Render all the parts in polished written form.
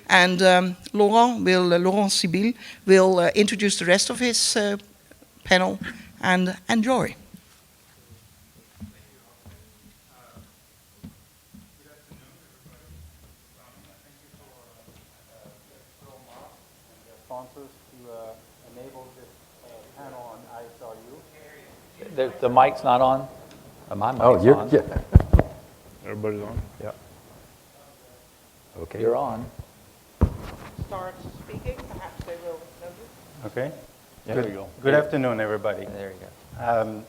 And Laurent Sibille will introduce the rest of his panel, and enjoy. Sponsors to enable this panel on ISRU. The mic's not on? My mic's on. Yeah. Everybody's on? Yeah. Okay. You're on. Start speaking, perhaps they will notice. Okay. There we go. Good afternoon, everybody. There you go.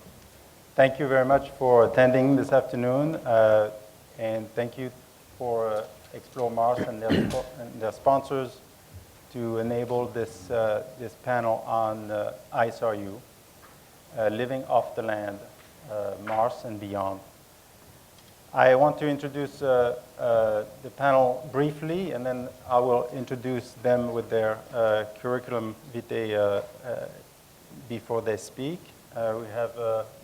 Thank you very much for attending this afternoon, and thank you for Explore Mars and their sponsors to enable this panel on ISRU, living off the land, Mars and beyond. I want to introduce the panel briefly, and then I will introduce them with their curriculum vitae before they speak. We have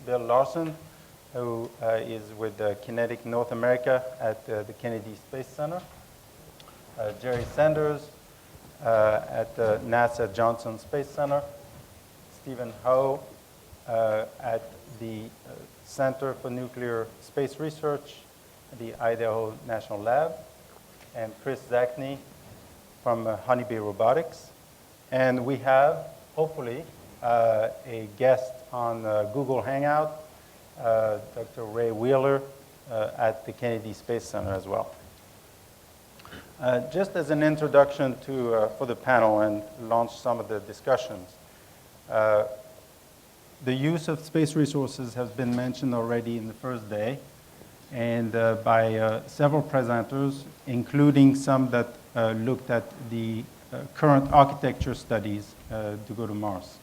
Bill Larson, who is with Kinetic North America at the Kennedy Space Center. Jerry Sanders at the NASA Johnson Space Center. Stephen Howe at the Center for Nuclear Space Research at the Idaho National Lab, and Kris Zacny from Honeybee Robotics. And we have, hopefully, a guest on Google Hangout, Dr. Ray Wheeler at the Kennedy Space Center as well. Just as an introduction for the panel and launch some of the discussions, the use of space resources has been mentioned already in the first day, and by several presenters, including some that looked at the current architecture studies to go to Mars.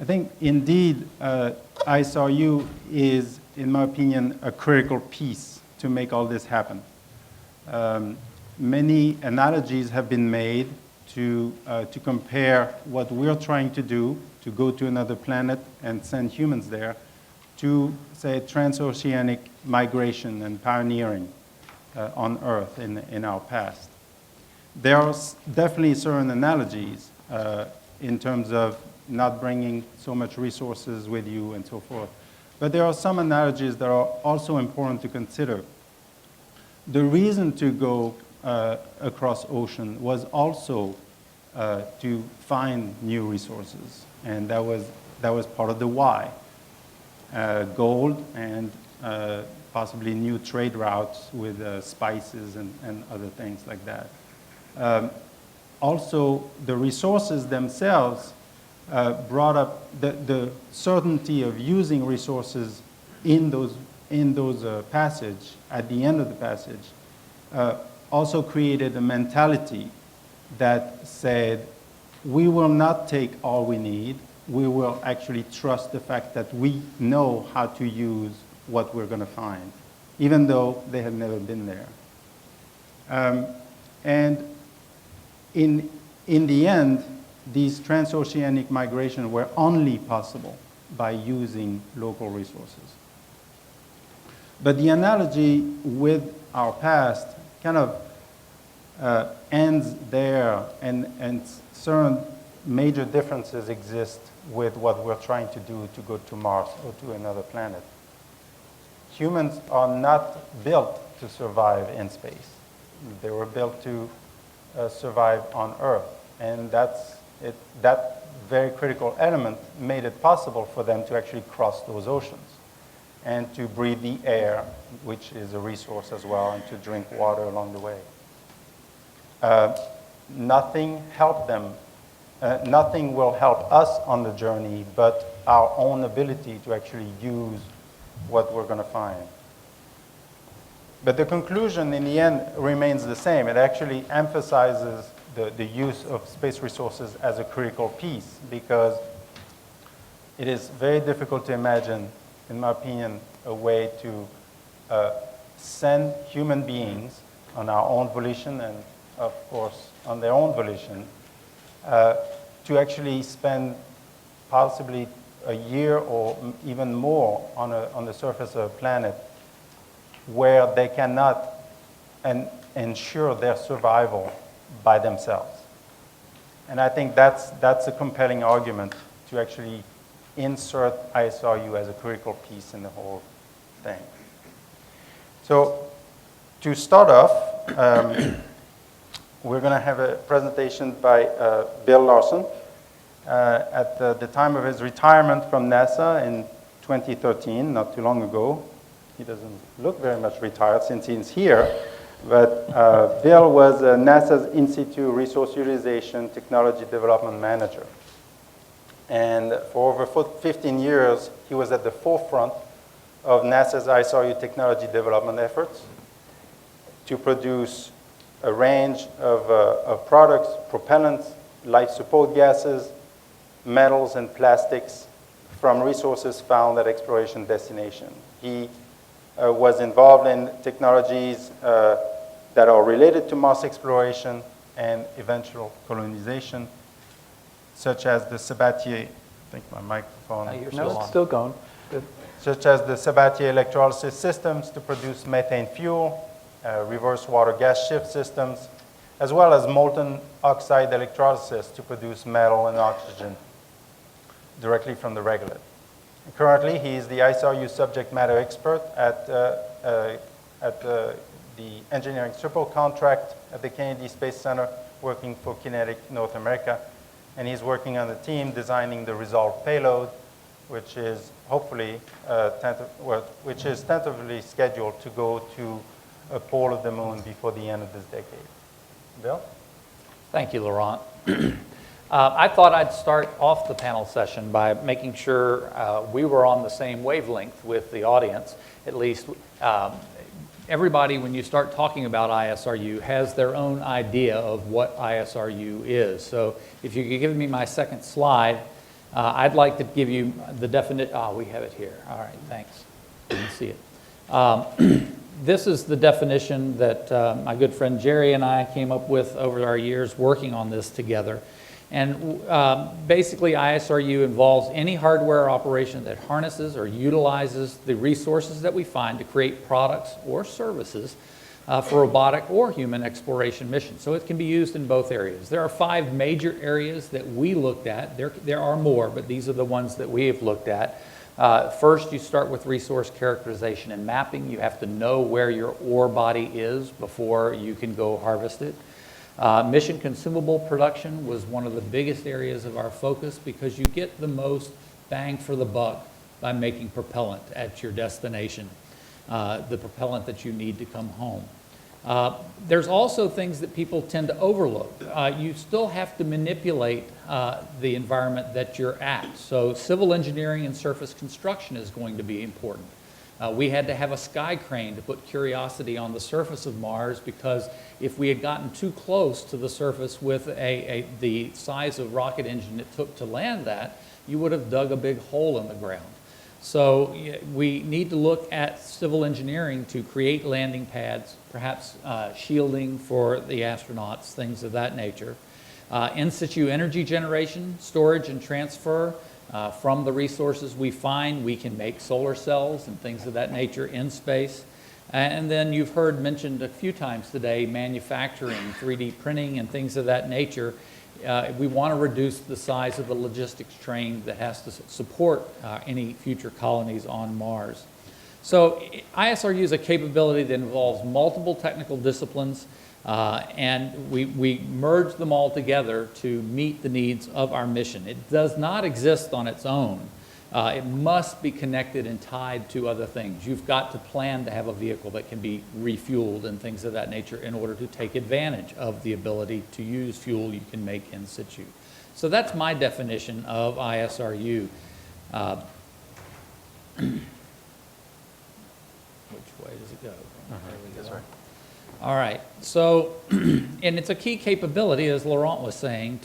I think, indeed, ISRU is, in my opinion, a critical piece to make all this happen. Many analogies have been made to compare what we're trying to do to go to another planet and send humans there to, say, transoceanic migration and pioneering on Earth in our past. There are definitely certain analogies in terms of not bringing so much resources with you and so forth. But there are some analogies that are also important to consider. The reason to go across ocean was also to find new resources, and that was part of the why. Gold and possibly new trade routes with spices and other things like that. Also, the resources themselves brought up the certainty of using resources in those passage, at the end of the passage, also created a mentality that said, we will not take all we need, we will actually trust the fact that we know how to use what we're going to find, even though they had never been there. And in the end, these transoceanic migrations were only possible by using local resources. But the analogy with our past kind of ends there, and certain major differences exist with what we're trying to do to go to Mars or to another planet. Humans are not built to survive in space. They were built to survive on Earth, and that very critical element made it possible for them to actually cross those oceans and to breathe the air, which is a resource as well, and to drink water along the way. Nothing helped them. Nothing will help us on the journey but our own ability to actually use what we're going to find. But the conclusion in the end remains the same. It actually emphasizes the use of space resources as a critical piece, because it is very difficult to imagine, in my opinion, a way to send human beings on our own volition and, of course, on their own volition, to actually spend possibly a year or even more on the surface of a planet where they cannot ensure their survival by themselves. And I think that's a compelling argument to actually insert ISRU as a critical piece in the whole thing. So to start off, we're going to have a presentation by Bill Larson. At the time of his retirement from NASA in 2013, not too long ago, he doesn't look very much retired since he's here, but Bill was NASA's In Situ Resource Utilization Technology Development Manager. And for over 15 years, he was at the forefront of NASA's ISRU technology development efforts to produce a range of products, propellants, life support gases, metals, and plastics from resources found at exploration destination. He was involved in technologies that are related to Mars exploration and eventual colonization, such as the Sabatier, I think my microphone. It's still going. Good. Such as the Sabatier electrolysis systems to produce methane fuel, reverse water gas shift systems, as well as molten oxide electrolysis to produce metal and oxygen directly from the regolith. Currently, he is the ISRU subject matter expert at the engineering support contract at the Kennedy Space Center, working for Kinetic North America. And he's working on the team designing the Resolve payload, which is hopefully which is tentatively scheduled to go to a pole of the moon before the end of this decade. Bill? Thank you, Laurent. I thought I'd start off the panel session by making sure we were on the same wavelength with the audience. At least everybody, when you start talking about ISRU, has their own idea of what ISRU is. So if you could give me my second slide, I'd like to give you the definition. Oh, we have it here. All right, thanks. Didn't see it. This is the definition that my good friend Jerry and I came up with over our years working on this together. And basically, ISRU involves any hardware operation that harnesses or utilizes the resources that we find to create products or services for robotic or human exploration missions. So it can be used in both areas. There are 5 major areas that we looked at. There are more, but these are the ones that we have looked at. First, you start with resource characterization and mapping. You have to know where your ore body is before you can go harvest it. Mission consumable production was one of the biggest areas of our focus because you get the most bang for the buck by making propellant at your destination, the propellant that you need to come home. There's also things that people tend to overlook. You still have to manipulate the environment that you're at. So civil engineering and surface construction is going to be important. We had to have a sky crane to put Curiosity on the surface of Mars because if we had gotten too close to the surface with the size of rocket engine it took to land that, you would have dug a big hole in the ground. So we need to look at civil engineering to create landing pads, perhaps shielding for the astronauts, things of that nature. In situ energy generation, storage and transfer. From the resources we find, we can make solar cells and things of that nature in space. And then you've heard mentioned a few times today, manufacturing, 3D printing and things of that nature. We want to reduce the size of the logistics train that has to support any future colonies on Mars. So ISRU is a capability that involves multiple technical disciplines, and we merge them all together to meet the needs of our mission. It does not exist on its own. It must be connected and tied to other things. You've got to plan to have a vehicle that can be refueled and things of that nature in order to take advantage of the ability to use fuel you can make in situ. So that's my definition of ISRU. Which way does it go? There we go. That's right. All right. So, and it's a key capability, as Laurent was saying,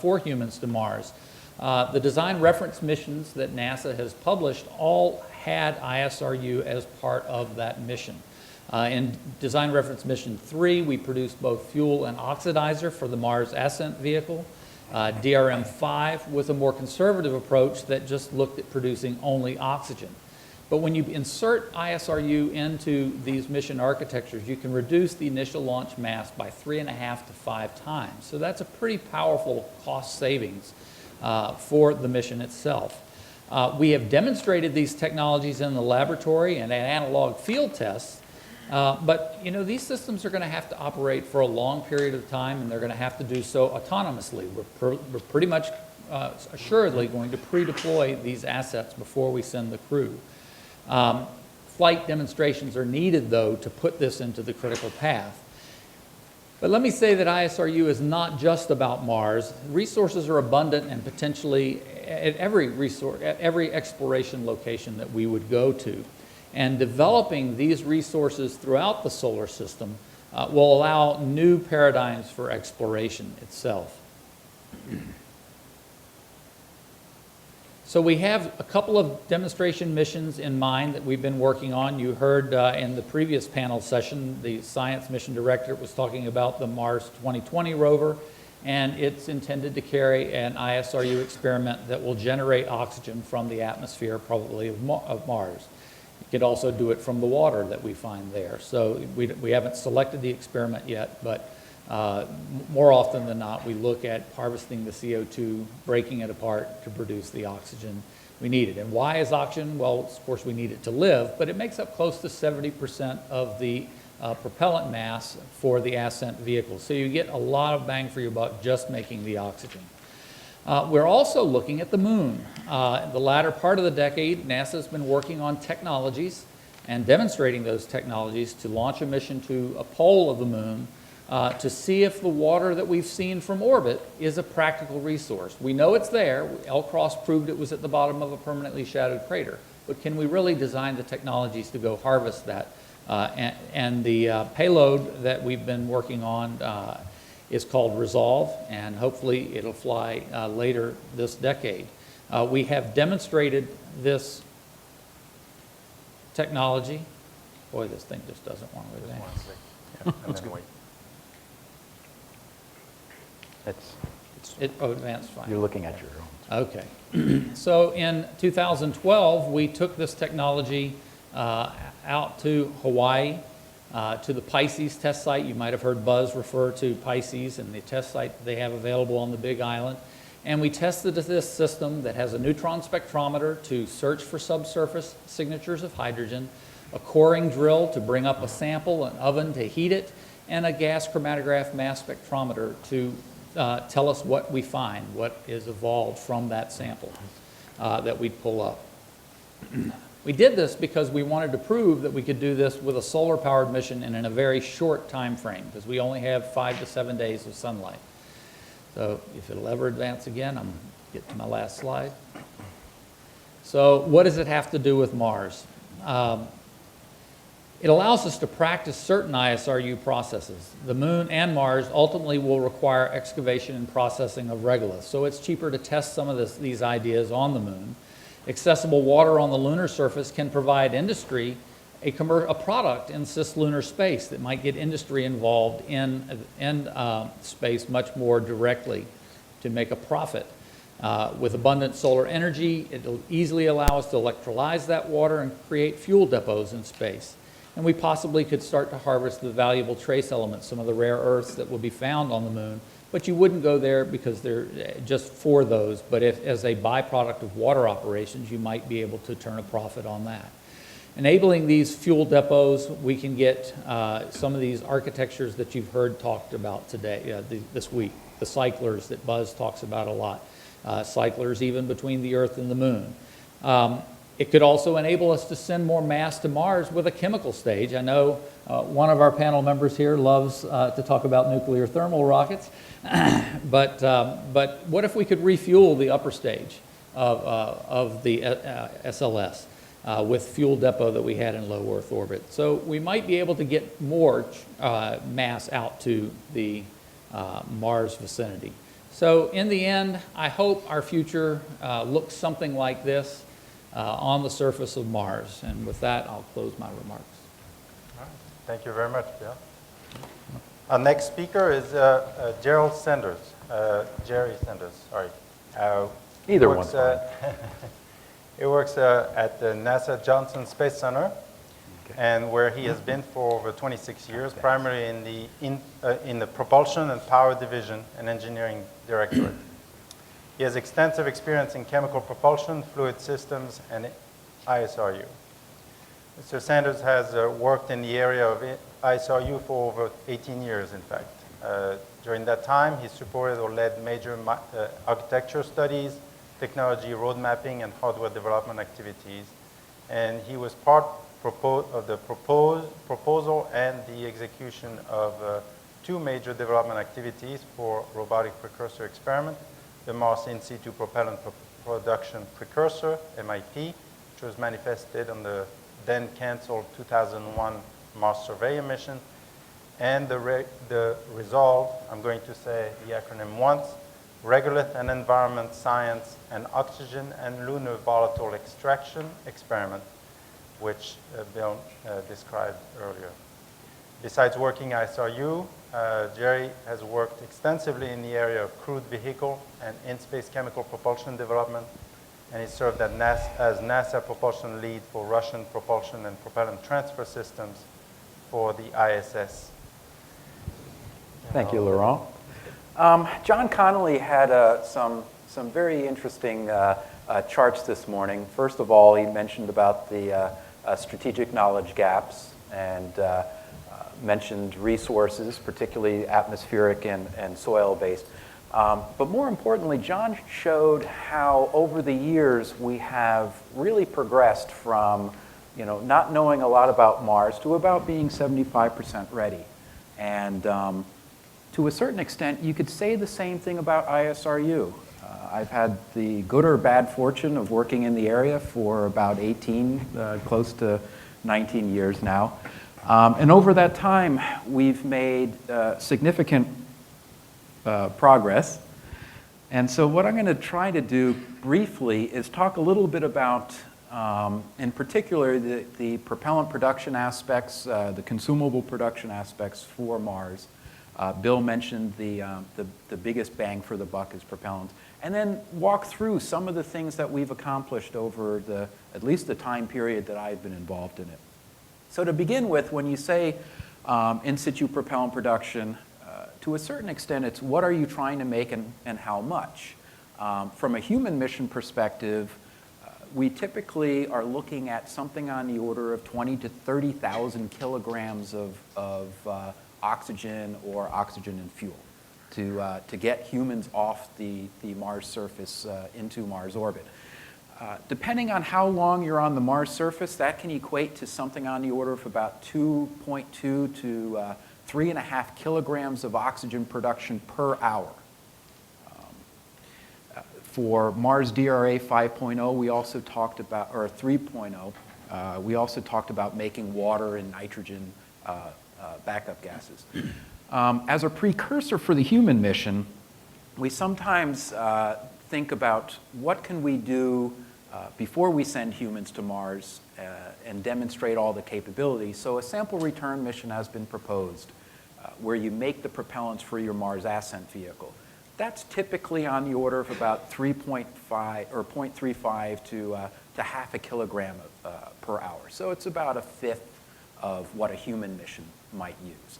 for humans to Mars. The design reference missions that NASA has published all had ISRU as part of that mission. In design reference mission 3, we produced both fuel and oxidizer for the Mars ascent vehicle. DRM-5 was a more conservative approach that just looked at producing only oxygen. But when you insert ISRU into these mission architectures, you can reduce the initial launch mass by 3.5 to 5 times. So that's a pretty powerful cost savings for the mission itself. We have demonstrated these technologies in the laboratory and at analog field tests, but you know, these systems are going to have to operate for a long period of time, and they're going to have to do so autonomously. We're pretty much assuredly going to pre-deploy these assets before we send the crew. Flight demonstrations are needed, though, to put this into the critical path. But let me say that ISRU is not just about Mars. Resources are abundant and potentially at every exploration location that we would go to. And developing these resources throughout the solar system will allow new paradigms for exploration itself. So we have a couple of demonstration missions in mind that we've been working on. You heard in the previous panel session, the science mission director was talking about the Mars 2020 rover, and it's intended to carry an ISRU experiment that will generate oxygen from the atmosphere, probably of Mars. You could also do it from the water that we find there. So we haven't selected the experiment yet, but more often than not, we look at harvesting the CO2, breaking it apart to produce the oxygen we needed. And why is oxygen? Well, of course, we need it to live, but it makes up close to 70% of the propellant mass for the ascent vehicle. So you get a lot of bang for your buck just making the oxygen. We're also looking at the moon. In the latter part of the decade, NASA's been working on technologies and demonstrating those technologies to launch a mission to a pole of the moon to see if the water that we've seen from orbit is a practical resource. We know it's there. L-Cross proved it was at the bottom of a permanently shadowed crater. But can we really design the technologies to go harvest that? And the payload that we've been working on is called Resolve, and hopefully it'll fly later this decade. We have demonstrated this technology. Boy, this thing just doesn't want to advance. And then wait. Advanced fine. You're looking at your own. Okay. So in 2012, we took this technology out to Hawaii, to the Pisces test site. You might have heard Buzz refer to Pisces and the test site they have available on the Big Island. And we tested this system that has a neutron spectrometer to search for subsurface signatures of hydrogen, a coring drill to bring up a sample, an oven to heat it, and a gas chromatograph mass spectrometer to tell us what we find, what is evolved from that sample that we'd pull up. We did this because we wanted to prove that we could do this with a solar-powered mission and in a very short time frame, because we only have 5 to 7 days of sunlight. So if it'll ever advance again, I'm getting to my last slide. So what does it have to do with Mars? It allows us to practice certain ISRU processes. The Moon and Mars ultimately will require excavation and processing of regolith, so it's cheaper to test some of these ideas on the Moon. Accessible water on the lunar surface can provide industry a product in cislunar space that might get industry involved in space much more directly to make a profit. With abundant solar energy, it'll easily allow us to electrolyze that water and create fuel depots in space. And we possibly could start to harvest the valuable trace elements, some of the rare earths that will be found on the Moon. But you wouldn't go there because they're just for those. But if, as a byproduct of water operations, you might be able to turn a profit on that. Enabling these fuel depots, we can get some of these architectures that you've heard talked about today, this week. The cyclers that Buzz talks about a lot. Cyclers even between the Earth and the Moon. It could also enable us to send more mass to Mars with a chemical stage. I know one of our panel members here loves to talk about nuclear thermal rockets, but what if we could refuel the upper stage of the SLS with fuel depot that we had in low Earth orbit? So we might be able to get more mass out to the Mars vicinity. So in the end, I hope our future looks something like this. On the surface of Mars. And with that, I'll close my remarks. All right. Thank you very much, Bill. Our next speaker is Gerald Sanders. Jerry Sanders, sorry. Either one's fine. He works at the NASA Johnson Space Center, and where he has been for over 26 years, primarily in the propulsion and power division and engineering directorate. He has extensive experience in chemical propulsion, fluid systems, and ISRU. Mr. Sanders has worked in the area of ISRU for over 18 years, in fact. During that time, he supported or led major architecture studies, technology road mapping, and hardware development activities. And he was part of the proposal and the execution of two major development activities for robotic precursor experiment, the Mars in situ propellant production precursor, MIP, which was manifested on the then canceled 2001 Mars surveyor mission, and the resolved, I'm going to say the acronym once, Regolith and Environment Science and Oxygen and Lunar Volatile Extraction Experiment, which Bill described earlier. Besides working ISRU, Jerry has worked extensively in the area of crewed vehicle and in-space chemical propulsion development, and he served as NASA propulsion lead for Russian propulsion and propellant transfer systems for the ISS. Thank you, Laurent. John Connolly had some very interesting charts this morning. First of all, he mentioned about the strategic knowledge gaps and mentioned resources, particularly atmospheric and soil-based. But more importantly, John showed how over the years we have really progressed from not knowing a lot about Mars to about being 75% ready. And to a certain extent, you could say the same thing about ISRU. I've had the good or bad fortune of working in the area for about 18, close to 19 years now. And over that time, we've made significant progress. And so what I'm going to try to do briefly is talk a little bit about, in particular, the propellant production aspects, the consumable production aspects for Mars. Bill mentioned the biggest bang for the buck is propellant. And then walk through some of the things that we've accomplished over at least the time period that I've been involved in it. So to begin with, when you say in situ propellant production, to a certain extent, it's what are you trying to make and how much. From a human mission perspective, we typically are looking at something on the order of 20 to 30,000 kilograms of oxygen or oxygen and fuel to get humans off the Mars surface into Mars orbit. Depending on how long you're on the Mars surface, that can equate to something on the order of about 2.2 to 3.5 kilograms of oxygen production per hour. For Mars DRA 5.0, we also talked about, or 3.0, we also talked about making water and nitrogen backup gases. As a precursor for the human mission, we sometimes think about what can we do before we send humans to Mars and demonstrate all the capabilities. So a sample return mission has been proposed where you make the propellants for your Mars ascent vehicle. That's typically on the order of about 3.5 or 0.35 to half a kilogram per hour. So it's about a fifth of what a human mission might use.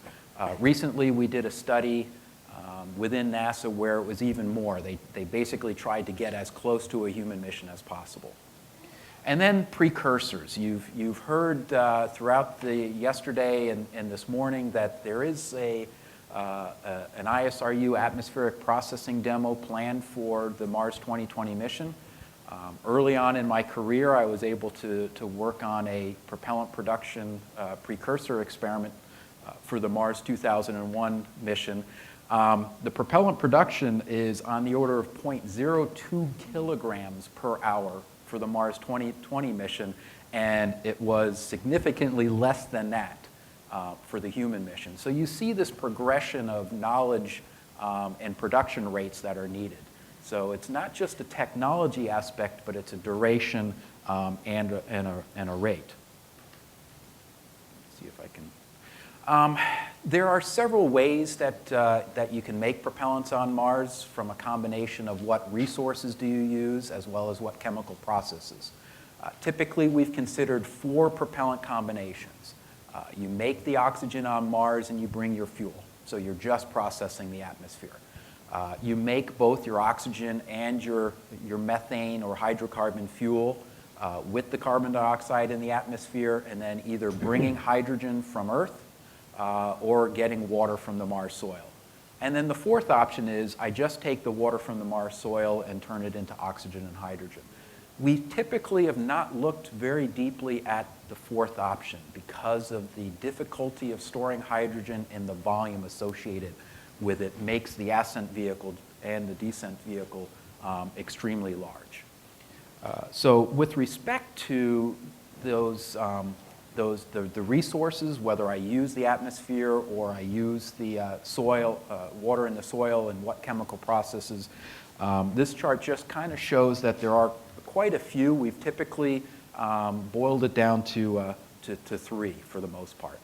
Recently, we did a study within NASA where it was even more. They basically tried to get as close to a human mission as possible. And then precursors. You've heard throughout the yesterday and this morning that there is an ISRU atmospheric processing demo planned for the Mars 2020 mission. Early on in my career, I was able to work on a propellant production precursor experiment for the Mars 2001 mission. The propellant production is on the order of 0.02 kilograms per hour for the Mars 2020 mission, and it was significantly less than that for the human mission. So you see this progression of knowledge and production rates that are needed. So it's not just a technology aspect, but it's a duration and a rate. Let's see if I can. There are several ways that you can make propellants on Mars from a combination of what resources do you use as well as what chemical processes. Typically, we've considered 4 propellant combinations. You make the oxygen on Mars and you bring your fuel. So you're just processing the atmosphere. You make both your oxygen and your methane or hydrocarbon fuel with the carbon dioxide in the atmosphere, and then either bringing hydrogen from Earth or getting water from the Mars soil. And then the 4th option is I just take the water from the Mars soil and turn it into oxygen and hydrogen. We typically have not looked very deeply at the 4th option because of the difficulty of storing hydrogen and the volume associated with it makes the ascent vehicle and the descent vehicle extremely large. So with respect to the resources, whether I use the atmosphere or I use the soil, water in the soil and what chemical processes, this chart just kind of shows that there are quite a few. We've typically boiled it down to 3 for the most part.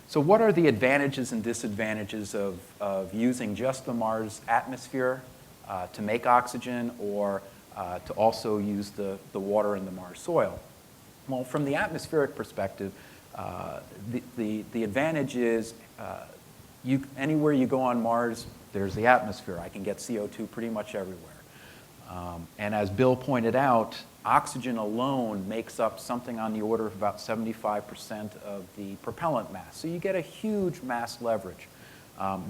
So what are the advantages and disadvantages of using just the Mars atmosphere to make oxygen or to also use the water in the Mars soil? Well, from the atmospheric perspective, the advantage is anywhere you go on Mars, there's the atmosphere. I can get CO2 pretty much everywhere. And as Bill pointed out, oxygen alone makes up something on the order of about 75% of the propellant mass. So you get a huge mass leverage.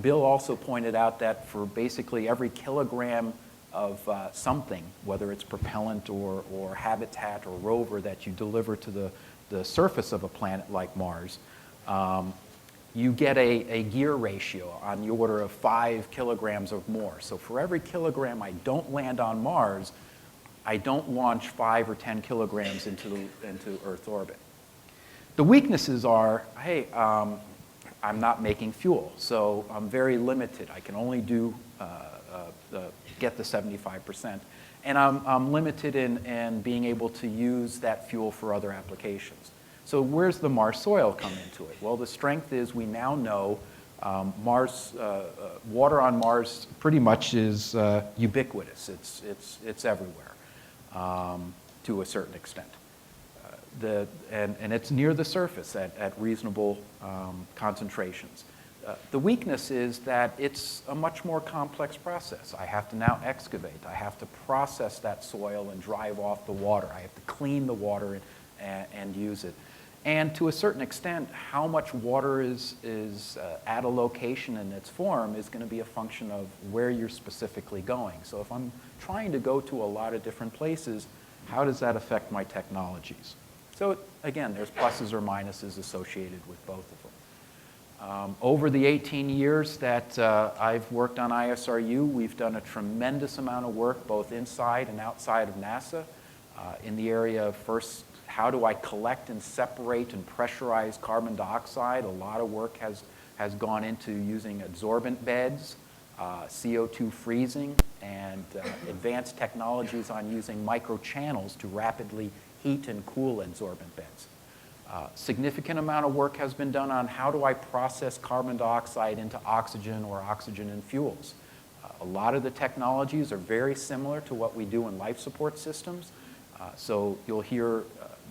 Bill also pointed out that for basically every kilogram of something, whether it's propellant or habitat or rover that you deliver to the surface of a planet like Mars, you get a gear ratio on the order of 5 kilograms or more. So for every kilogram I don't land on Mars, I don't launch 5 or 10 kilograms into Earth orbit. The weaknesses are, hey, I'm not making fuel, so I'm very limited. I can only get the 75%. And I'm limited in being able to use that fuel for other applications. So where's the Mars soil come into it? Well, the strength is we now know water on Mars pretty much is ubiquitous. It's everywhere to a certain extent. And it's near the surface at reasonable concentrations. The weakness is that it's a much more complex process. I have to now excavate. I have to process that soil and drive off the water. I have to clean the water and use it. And to a certain extent, how much water is at a location in its form is going to be a function of where you're specifically going. So if I'm trying to go to a lot of different places, how does that affect my technologies? So again, there's pluses or minuses associated with both of them. Over the 18 years that I've worked on ISRU, we've done a tremendous amount of work both inside and outside of NASA in the area of first, how do I collect and separate and pressurize carbon dioxide? A lot of work has gone into using adsorbent beds, CO2 freezing, and advanced technologies on using microchannels to rapidly heat and cool adsorbent beds. Significant amount of work has been done on how do I process carbon dioxide into oxygen or oxygen in fuels. A lot of the technologies are very similar to what we do in life support systems. So you'll hear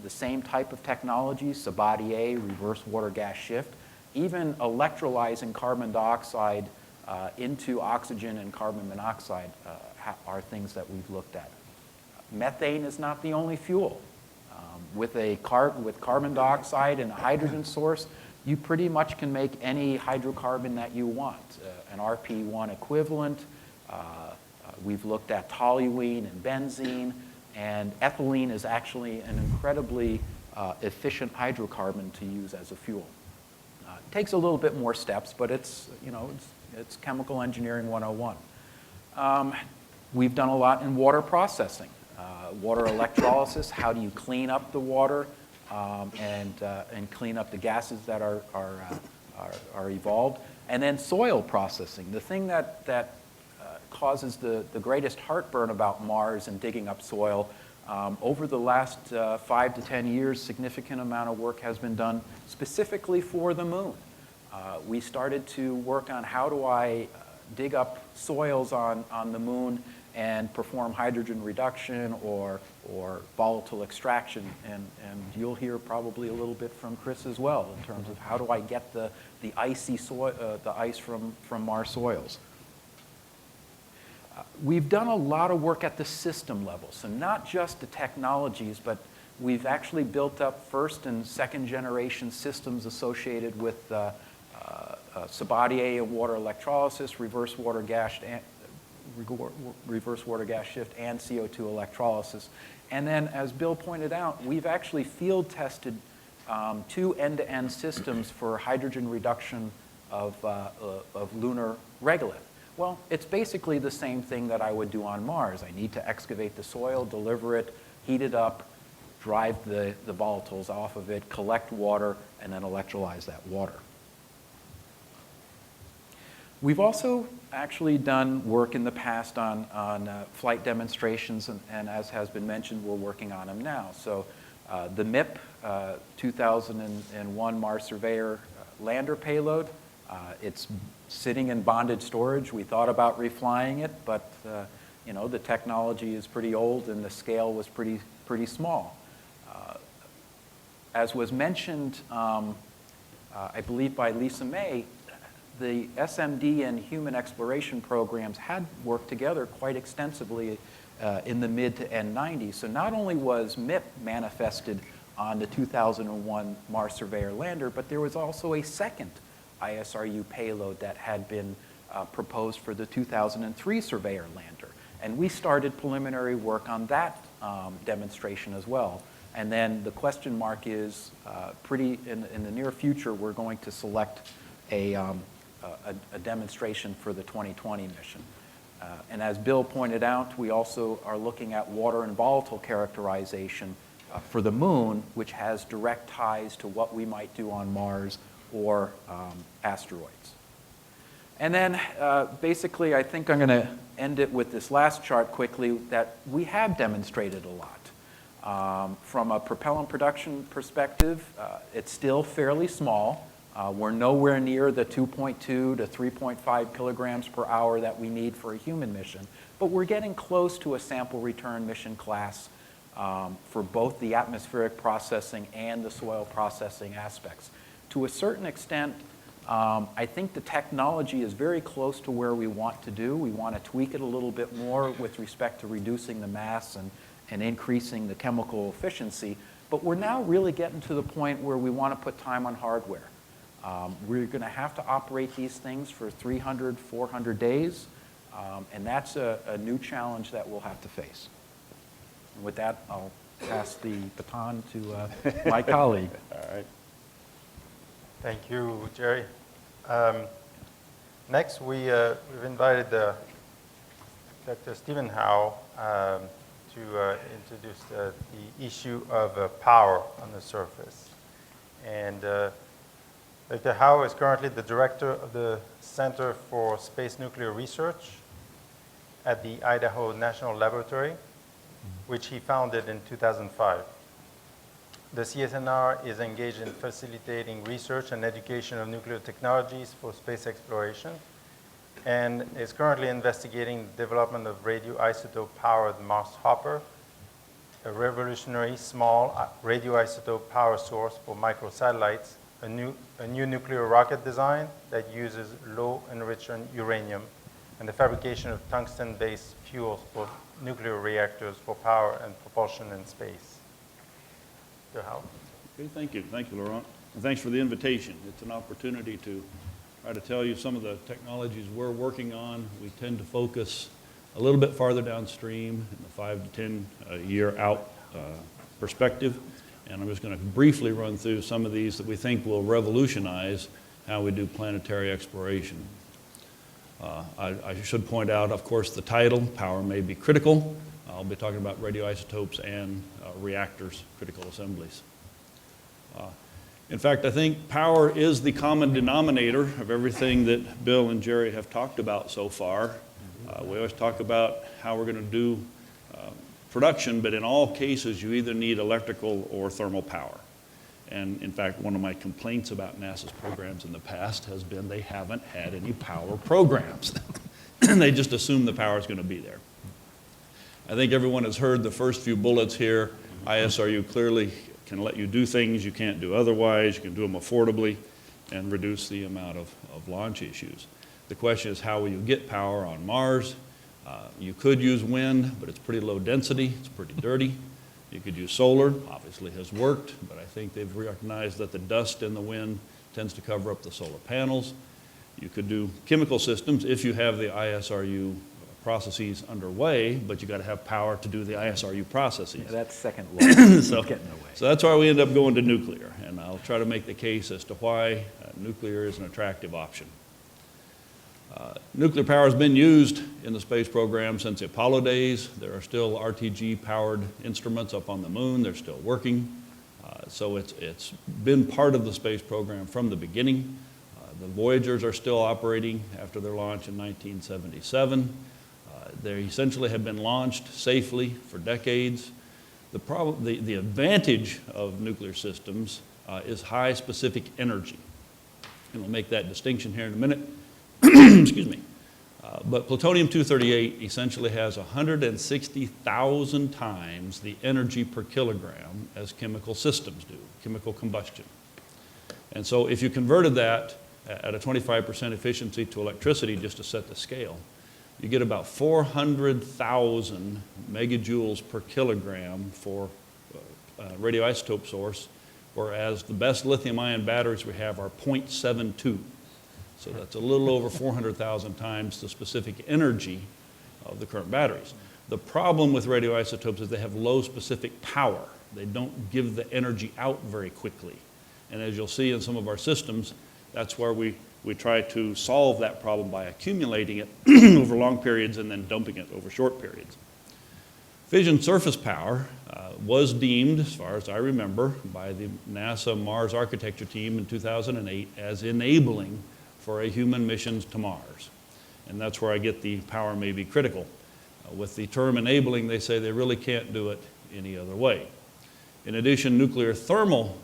the same type of technologies, Sabatier, reverse water gas shift, even electrolyzing carbon dioxide into oxygen and carbon monoxide are things that we've looked at. Methane is not the only fuel. With carbon dioxide and a hydrogen source, you pretty much can make any hydrocarbon that you want, an RP1 equivalent. We've looked at toluene and benzene, and ethylene is actually an incredibly efficient hydrocarbon to use as a fuel. It takes a little bit more steps, but it's chemical engineering 101. We've done a lot in water processing. Water electrolysis, how do you clean up the water and clean up the gases that are evolved, and then soil processing. The thing that causes the greatest heartburn about Mars and digging up soil, over the last 5 to 10 years, significant amount of work has been done specifically for the moon. We started to work on how do I dig up soils on the moon and perform hydrogen reduction or volatile extraction. And you'll hear probably a little bit from Kris as well in terms of how do I get the icy soil, the ice from Mars soils. We've done a lot of work at the system level, so not just the technologies, but we've actually built up first and second generation systems associated with Sibille water electrolysis, reverse water gas shift, and CO2 electrolysis. And then, as Bill pointed out, we've actually field tested 2 end-to-end systems for hydrogen reduction of lunar regolith. Well, it's basically the same thing that I would do on Mars. I need to excavate the soil, deliver it, heat it up, drive the volatiles off of it, collect water, and then electrolyze that water. We've also actually done work in the past on flight demonstrations, and as has been mentioned, we're working on them now. So the MIP 2001 Mars Surveyor lander payload, it's sitting in bonded storage. We thought about reflying it, but you know, the technology is pretty old and the scale was pretty small. As was mentioned, I believe by Lisa May, the SMD and human exploration programs had worked together quite extensively in the mid to end 90s. So not only was MIP manifested on the 2001 Mars Surveyor lander, but there was also a second ISRU payload that had been proposed for the 2003 Surveyor lander. And we started preliminary work on that demonstration as well. And then the question mark is, in the near future, we're going to select a demonstration for the 2020 mission. And as Bill pointed out, we also are looking at water and volatile characterization for the moon, which has direct ties to what we might do on Mars or asteroids. And then basically, I think I'm going to end it with this last chart quickly, that we have demonstrated a lot. From a propellant production perspective, it's still fairly small. We're nowhere near the 2.2 to 3.5 kilograms per hour that we need for a human mission, but we're getting close to a sample return mission class for both the atmospheric processing and the soil processing aspects. To a certain extent, I think the technology is very close to where we want to do. We want to tweak it a little bit more with respect to reducing the mass and increasing the chemical efficiency, but we're now really getting to the point where we want to put time on hardware. We're going to have to operate these things for 300, 400 days, and that's a new challenge that we'll have to face. And with that, I'll pass the baton to my colleague. All right. Thank you, Jerry. Next, we've invited Dr. Stephen Howe to introduce the issue of power on the surface. And Dr. Howe is currently the director of the Center for Space Nuclear Research at the Idaho National Laboratory, which he founded in 2005. The CSNR is engaged in facilitating research and education of nuclear technologies for space exploration, and is currently investigating the development of radioisotope-powered Mars Hopper, a revolutionary small radioisotope power source for microsatellites, a new nuclear rocket design that uses low-enriched uranium, and the fabrication of tungsten-based fuels for nuclear reactors for power and propulsion in space. Dr. Howe. Okay, thank you. Thank you, Laurent. And thanks for the invitation. It's an opportunity to try to tell you some of the technologies we're working on. We tend to focus a little bit farther downstream in the 5 to 10 year out perspective. And I'm just going to briefly run through some of these that we think will revolutionize how we do planetary exploration. I should point out, of course, the title, Power May Be Critical. I'll be talking about radioisotopes and reactors, critical assemblies. In fact, I think power is the common denominator of everything that Bill and Jerry have talked about so far. We always talk about how we're going to do production, but in all cases, you either need electrical or thermal power. And in fact, one of my complaints about NASA's programs in the past has been they haven't had any power programs. They just assume the power is going to be there. I think everyone has heard the first few bullets here. ISRU clearly can let you do things you can't do otherwise. You can do them affordably and reduce the amount of launch issues. The question is, how will you get power on Mars? You could use wind, but it's pretty low density. It's pretty dirty. You could use solar, obviously has worked, but I think they've recognized that the dust in the wind tends to cover up the solar panels. You could do chemical systems if you have the ISRU processes underway, but you got to have power to do the ISRU processes. Yeah, that's second law. So that's why we end up going to nuclear, and I'll try to make the case as to why nuclear is an attractive option. Nuclear power has been used in the space program since the Apollo days. There are still RTG-powered instruments up on the moon. They're still working. So it's been part of the space program from the beginning. The Voyagers are still operating after their launch in 1977. They essentially have been launched safely for decades. The advantage of nuclear systems is high specific energy. And we'll make that distinction here in a minute. Excuse me. But plutonium-238 essentially has 160,000 times the energy per kilogram as chemical systems do, chemical combustion. And so if you converted that at a 25% efficiency to electricity, just to set the scale, you get about 400,000 megajoules per kilogram for radioisotope source, whereas the best lithium-ion batteries we have are 0.72. So that's a little over 400,000 times the specific energy of the current batteries. The problem with radioisotopes is they have low specific power. They don't give the energy out very quickly. And as you'll see in some of our systems, that's where we try to solve that problem by accumulating it over long periods and then dumping it over short periods. Fission surface power was deemed, as far as I remember, by the NASA Mars architecture team in 2008 as enabling for a human missions to Mars. And that's where I get the power may be critical. With the term enabling, they say they really can't do it any other way. In addition, nuclear thermal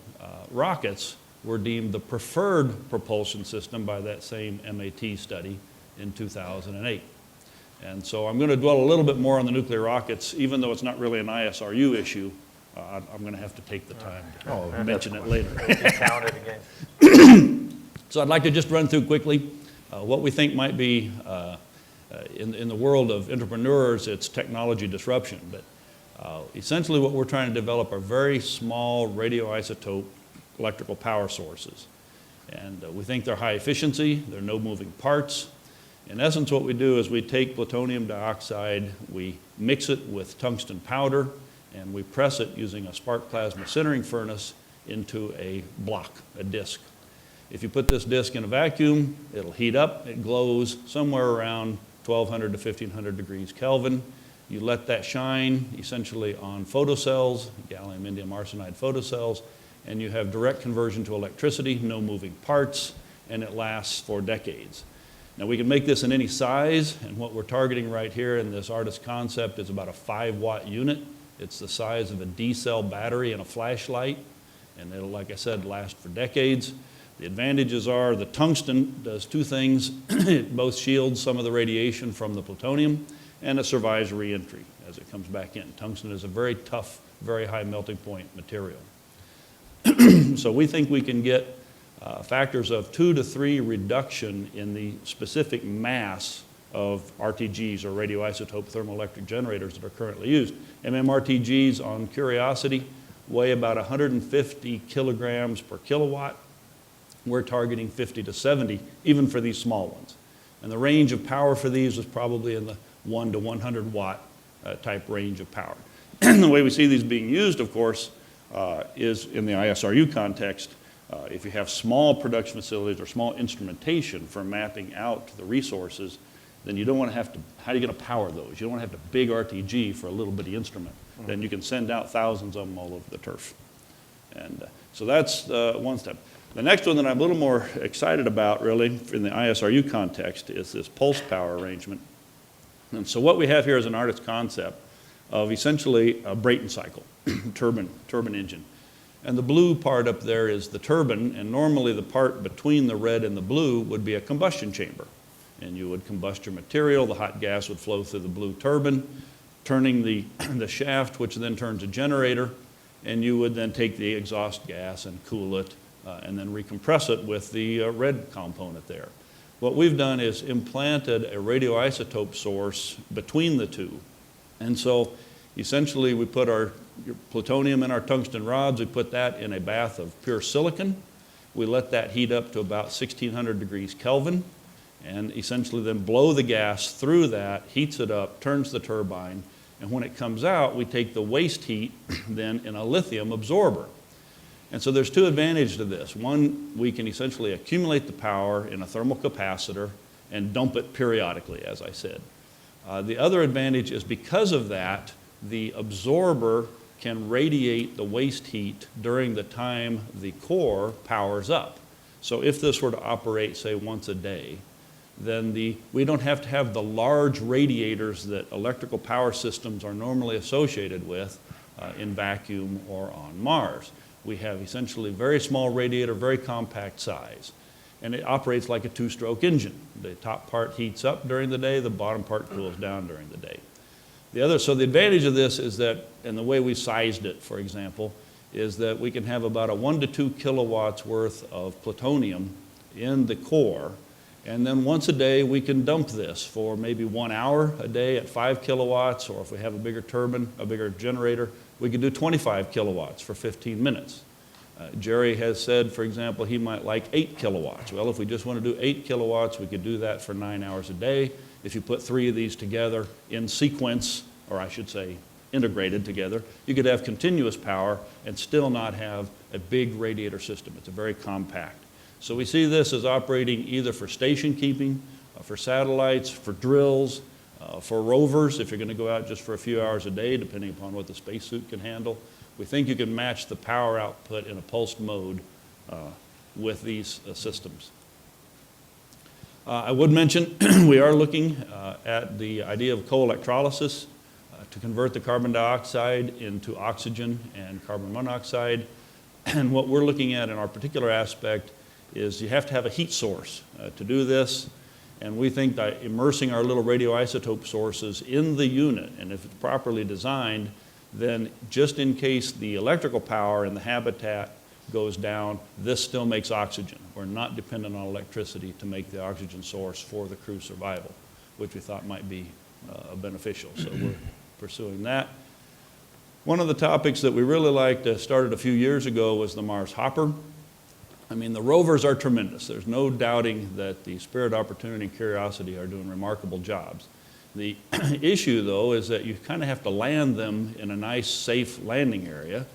rockets were deemed the preferred propulsion system by that same MAT study in 2008. And so I'm going to dwell a little bit more on the nuclear rockets, even though it's not really an ISRU issue. I'm going to have to take the time to mention it later. Count it again. So I'd like to just run through quickly what we think might be, in the world of entrepreneurs, it's technology disruption. But essentially what we're trying to develop are very small radioisotope electrical power sources. And we think they're high efficiency, they're no moving parts. In essence, what we do is we take plutonium dioxide, we mix it with tungsten powder, and we press it using a spark plasma sintering furnace into a block, a disc. If you put this disc in a vacuum, it'll heat up. It glows somewhere around 1200 to 1500 degrees Kelvin. You let that shine essentially on photocells, gallium indium arsenide photocells, and you have direct conversion to electricity, no moving parts, and it lasts for decades. Now we can make this in any size, and what we're targeting right here in this artist concept is about a 5-watt unit. It's the size of a D-cell battery and a flashlight, and it'll, like I said, last for decades. The advantages are the tungsten does two things. It both shields some of the radiation from the plutonium, and it survives re-entry as it comes back in. Tungsten is a very tough, very high melting point material. So we think we can get factors of 2 to 3 reduction in the specific mass of RTGs, or radioisotope thermoelectric generators, that are currently used. MMRTGs on Curiosity weigh about 150 kilograms per kilowatt. We're targeting 50 to 70, even for these small ones. And the range of power for these is probably in the 1 to 100 watt type range of power. And the way we see these being used, of course, is in the ISRU context. If you have small production facilities or small instrumentation for mapping out the resources, then you don't want to have to, how are you going to power those? You don't want to have a big RTG for a little bitty instrument. Then you can send out thousands of them all over the turf. And so that's one step. The next one that I'm a little more excited about, really, in the ISRU context, is this pulse power arrangement. And so what we have here is an artist concept of essentially a Brayton cycle, turbine engine. And the blue part up there is the turbine, and normally the part between the red and the blue would be a combustion chamber. And you would combust your material, the hot gas would flow through the blue turbine, turning the shaft, which then turns a generator, and you would then take the exhaust gas and cool it, and then recompress it with the red component there. What we've done is implanted a radioisotope source between the two. And so essentially we put our plutonium in our tungsten rods, we put that in a bath of pure silicon. We let that heat up to about 1600 degrees Kelvin, and essentially then blow the gas through that, heats it up, turns the turbine, and when it comes out, we take the waste heat then in a lithium absorber. And so there's two advantages to this. One, we can essentially accumulate the power in a thermal capacitor and dump it periodically, as I said. The other advantage is because of that, the absorber can radiate the waste heat during the time the core powers up. So if this were to operate, say, once a day, then we don't have to have the large radiators that electrical power systems are normally associated with in vacuum or on Mars. We have essentially very small radiator, very compact size. And it operates like a two-stroke engine. The top part heats up during the day, the bottom part cools down during the day. So the advantage of this is that, and the way we sized it, for example, is that we can have about a 1 to 2 kilowatts worth of plutonium in the core, and then once a day we can dump this for maybe 1 hour a day at 5 kilowatts, or if we have a bigger turbine, a bigger generator, we could do 25 kilowatts for 15 minutes. Jerry has said, for example, he might like 8 kilowatts. Well, if we just want to do 8 kilowatts, we could do that for 9 hours a day. If you put 3 of these together in sequence, or I should say integrated together, you could have continuous power and still not have a big radiator system. It's a very compact. So we see this as operating either for station keeping, for satellites, for drills, for rovers, if you're going to go out just for a few hours a day, depending upon what the spacesuit can handle. We think you can match the power output in a pulsed mode with these systems. I would mention we are looking at the idea of co-electrolysis to convert the carbon dioxide into oxygen and carbon monoxide. And what we're looking at in our particular aspect is you have to have a heat source to do this. And we think that immersing our little radioisotope sources in the unit, and if it's properly designed, then just in case the electrical power in the habitat goes down, this still makes oxygen. We're not dependent on electricity to make the oxygen source for the crew survival, which we thought might be beneficial. So we're pursuing that. One of the topics that we really liked, started a few years ago, was the Mars Hopper. I mean, the rovers are tremendous. There's no doubting that the Spirit, Opportunity, and Curiosity are doing remarkable jobs. The issue, though, is that you kind of have to land them in a nice, safe landing area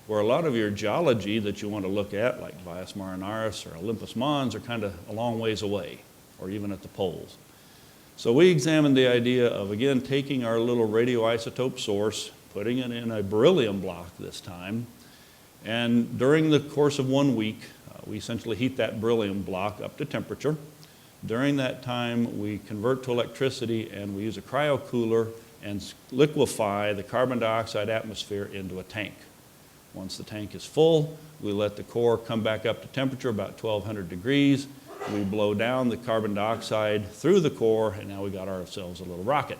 where a lot of your geology that you want to look at, like Valles Marineris or Olympus Mons, are kind of a long ways away, or even at the poles. So we examined the idea of, again, taking our little radioisotope source, putting it in a beryllium block this time, and during the course of 1 week, we essentially heat that beryllium block up to temperature. During that time, we convert to electricity and we use a cryocooler and liquefy the carbon dioxide atmosphere into a tank. Once the tank is full, we let the core come back up to temperature, about 1200 degrees. We blow down the carbon dioxide through the core, and now we got ourselves a little rocket.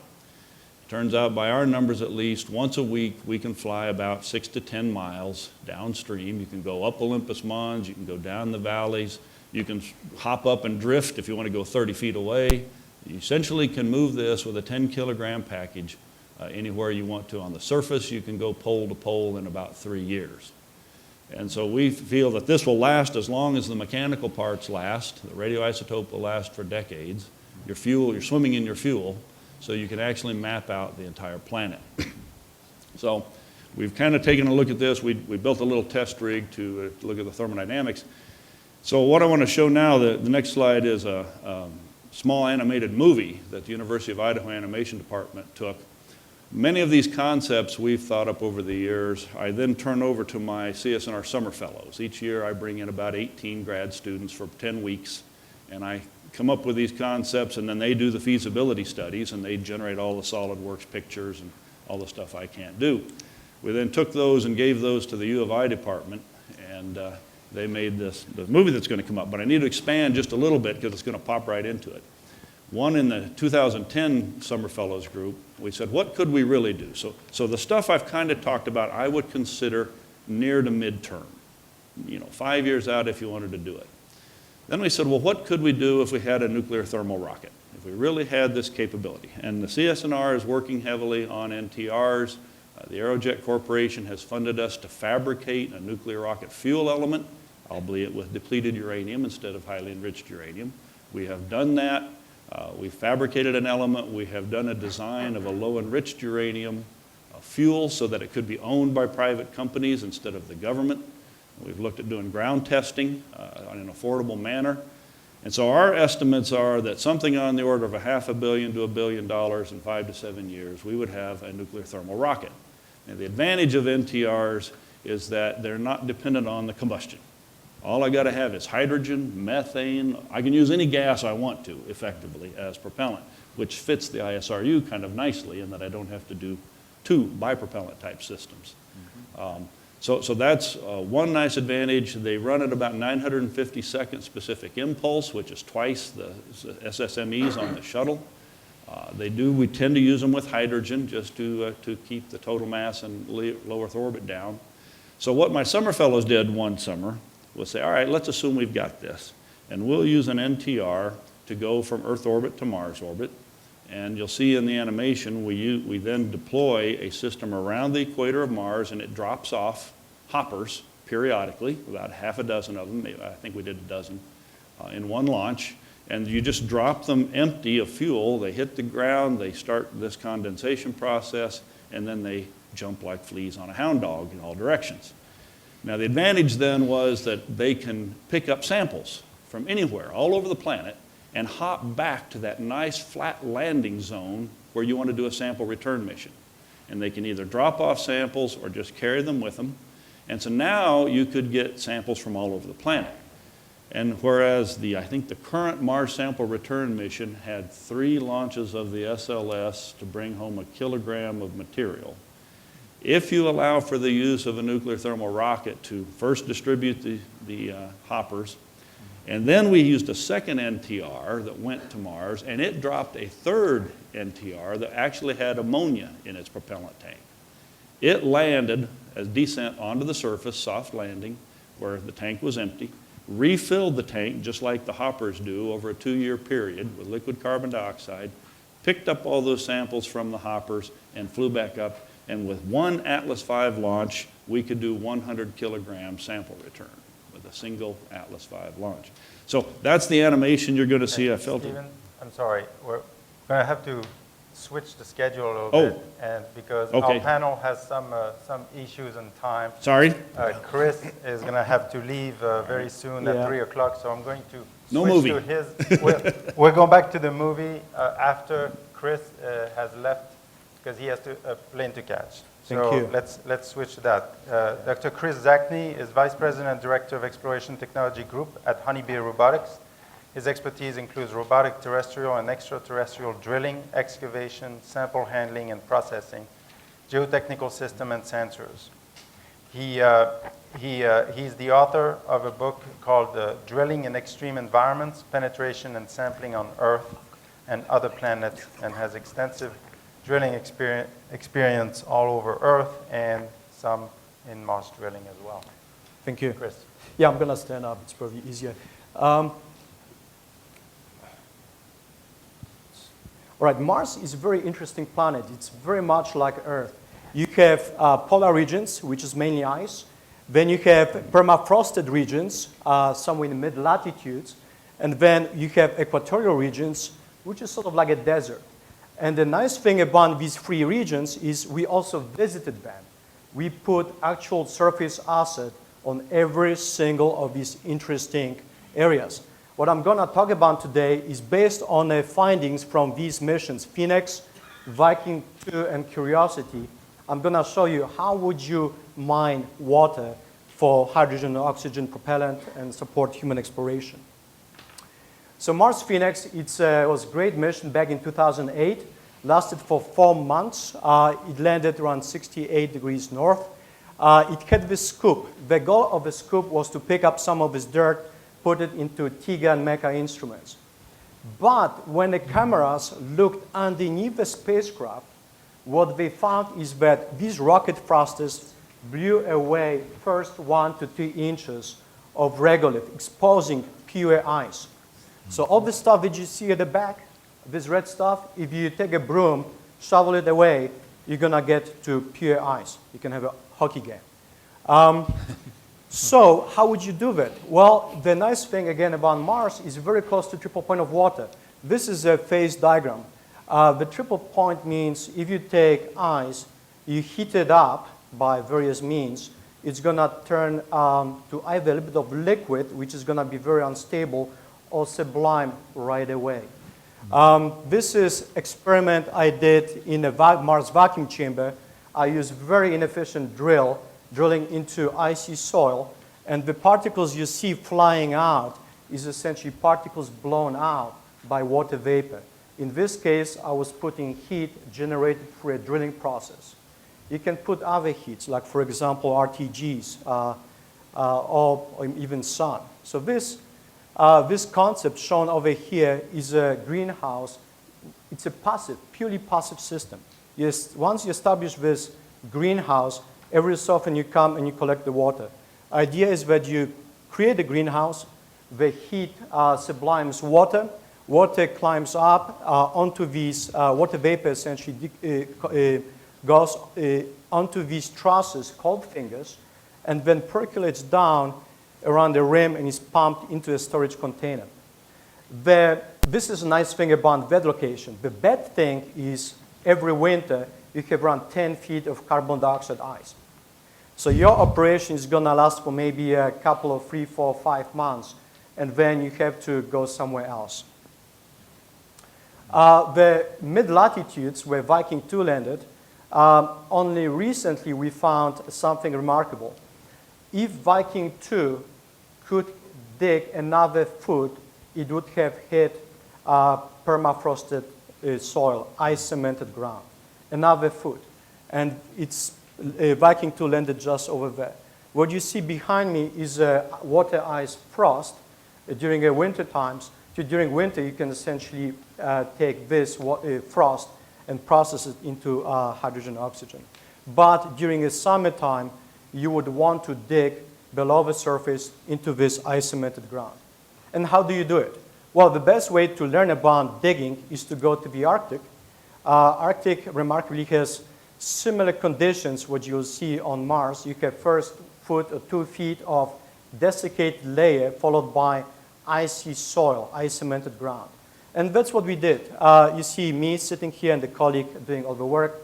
Turns out, by our numbers at least, once a week we can fly about 6 to 10 miles downstream. You can go up Olympus Mons, you can go down the valleys, you can hop up and drift if you want to go 30 feet away. You essentially can move this with a 10-kilogram package anywhere you want to on the surface. You can go pole to pole in about 3 years. And so we feel that this will last as long as the mechanical parts last. The radioisotope will last for decades. Your fuel, you're swimming in your fuel, so you can actually map out the entire planet. So we've kind of taken a look at this. We built a little test rig to look at the thermodynamics. So what I want to show now, the next slide is a small animated movie that the University of Idaho Animation Department took. Many of these concepts we've thought up over the years. I then turn over to my CSNR summer fellows. Each year I bring in about 18 grad students for 10 weeks, and I come up with these concepts, and then they do the feasibility studies, and they generate all the SolidWorks pictures and all the stuff I can't do. We then took those and gave those to the U of I department, And they made the movie that's going to come up. But I need to expand just a little bit because it's going to pop right into it. One in the 2010 Summer Fellows group, we said, what could we really do? So the stuff I've kind of talked about, I would consider near to midterm. 5 years out if you wanted to do it. Then we said, well, what could we do if we had a nuclear thermal rocket? If we really had this capability. And the CSNR is working heavily on NTRs. The Aerojet Corporation has funded us to fabricate a nuclear rocket fuel element, albeit with depleted uranium instead of highly enriched uranium. We have done that. We fabricated an element. We have done a design of a low enriched uranium fuel so that it could be owned by private companies instead of the government. We've looked at doing ground testing in an affordable manner. And so our estimates are that something on the order of $500 million to $1 billion in 5 to 7 years, we would have a nuclear thermal rocket. And the advantage of NTRs is that they're not dependent on the combustion. All I got to have is hydrogen, methane. I can use any gas I want to effectively as propellant, which fits the ISRU kind of nicely in that I don't have to do 2 bipropellant type systems. So that's one nice advantage. They run at about 950 second specific impulse, which is twice the SSMEs on the shuttle. We tend to use them with hydrogen just to keep the total mass and low Earth orbit down. So what my summer fellows did one summer was say, all right, let's assume we've got this. And we'll use an NTR to go from Earth orbit to Mars orbit. And you'll see in the animation, we then deploy a system around the equator of Mars, and it drops off hoppers periodically, about half a dozen of them. Maybe, I think we did a dozen in one launch. And you just drop them empty of fuel. They hit the ground, they start this condensation process, and then they jump like fleas on a hound dog in all directions. Now, the advantage then was that they can pick up samples from anywhere, all over the planet, and hop back to that nice flat landing zone where you want to do a sample return mission. And they can either drop off samples or just carry them with them. And so now you could get samples from all over the planet. And whereas I think the current Mars sample return mission had 3 launches of the SLS to bring home 1 kilogram of material, if you allow for the use of a nuclear thermal rocket to first distribute the hoppers, and then we used a second NTR that went to Mars, and it dropped a third NTR that actually had ammonia in its propellant tank. It landed as descent onto the surface, soft landing, where the tank was empty, refilled the tank just like the hoppers do over a 2-year period with liquid carbon dioxide, picked up all those samples from the hoppers, and flew back up. And with one Atlas V launch, we could do 100 kilogram sample return with a single Atlas V launch. So that's the animation you're going to see. I felt Stephen, I'm sorry. We're going to have to switch the schedule a little bit, and because our panel has some issues in time. Sorry? Kris is going to have to leave very soon at 3 o'clock, so I'm going to No switch movie. to his. We'll go back to the movie after Kris has left, because he has a plane to catch. Thank you. Let's switch to that. Dr. Kris Zacny is Vice President and Director of Exploration Technology Group at Honeybee Robotics. His expertise includes robotic terrestrial and extraterrestrial drilling, excavation, sample handling and processing, geotechnical system and sensors. He's the author of a book called Drilling in Extreme Environments, Penetration and Sampling on Earth and Other Planets, and has extensive drilling experience all over Earth and some in Mars drilling as well. Thank you. Kris. Yeah, I'm going to stand up. It's probably easier. All right, Mars is a very interesting planet. It's very much like Earth. You have polar regions, which is mainly ice. Then you have permafrosted regions, somewhere in the mid-latitudes. And then you have equatorial regions, which is sort of like a desert. And the nice thing about these 3 regions is we also visited them. We put actual surface asset on every single of these interesting areas. What I'm going to talk about today is based on the findings from these missions, Phoenix, Viking 2, and Curiosity. I'm going to show you how would you mine water for hydrogen and oxygen propellant and support human exploration. So Mars Phoenix, it was a great mission back in 2008. Lasted for 4 months. It landed around 68 degrees north. it had this scoop. The goal of the scoop was to pick up some of this dirt, put it into TIGA and MECA instruments. But when the cameras looked underneath the spacecraft, what they found is that these rocket thrusters blew away first 1 to 2 inches of regolith, exposing pure ice. So all the stuff that you see at the back, this red stuff, if you take a broom, shovel it away, you're going to get to pure ice. You can have a hockey game. So how would you do that? Well, the nice thing, again, about Mars is very close to triple point of water. This is a phase diagram. The triple point means if you take ice, you heat it up by various means, it's going to turn to either a little bit of liquid, which is going to be very unstable, or sublime right away. This is experiment I did in a Mars vacuum chamber. I used very inefficient drilling into icy soil, and the particles you see flying out is essentially particles blown out by water vapor. In this case, I was putting heat generated through a drilling process. You can put other heats, like, for example, RTGs or even sun. So this concept shown over here is a greenhouse. It's a passive, purely passive system. Yes, once you establish this greenhouse, every so often you come and you collect the water. Idea is that you create a greenhouse, the heat sublimes water, water climbs up onto these, water vapor essentially goes onto these trusses called fingers, and then percolates down around the rim and is pumped into a storage container. This is a nice thing about that location. The bad thing is every winter you have around 10 feet of carbon dioxide ice. So your operation is going to last for maybe a couple of 3, 4, 5 months, and then you have to go somewhere else. The mid-latitudes where Viking 2 landed, only recently we found something remarkable. If Viking 2 could dig another foot, it would have hit permafrosted soil, ice-cemented ground. Another foot. And it's Viking 2 landed just over there. What you see behind me is water ice frost during the winter times. During winter, you can essentially take this frost and process it into hydrogen oxygen. But during the summertime, you would want to dig below the surface into this ice-cemented ground. And how do you do it? Well, the best way to learn about digging is to go to the Arctic. Arctic remarkably has similar conditions what you'll see on Mars. You have first foot or 2 feet of desiccated layer followed by icy soil, ice-cemented ground. And that's what we did. You see me sitting here and the colleague doing all the work.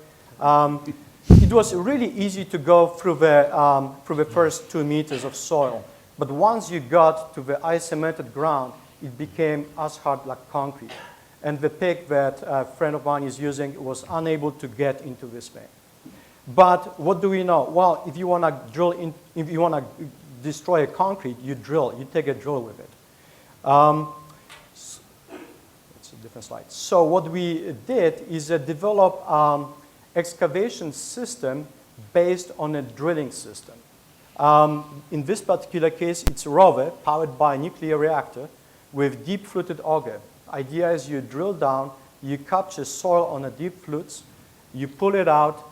It was really easy to go through the first 2 meters of soil. But once you got to the ice-cemented ground, it became as hard like concrete. And the pick that a friend of mine is using was unable to get into this thing. But what do we know? Well, if you want to drill in, if you want to destroy a concrete, you drill. You take a drill with it. It's a different slide. So what we did is develop excavation system based on a drilling system. In this particular case, it's a rover powered by a nuclear reactor with deep-fluted auger. Idea is you drill down, you capture soil on a deep flutes, you pull it out,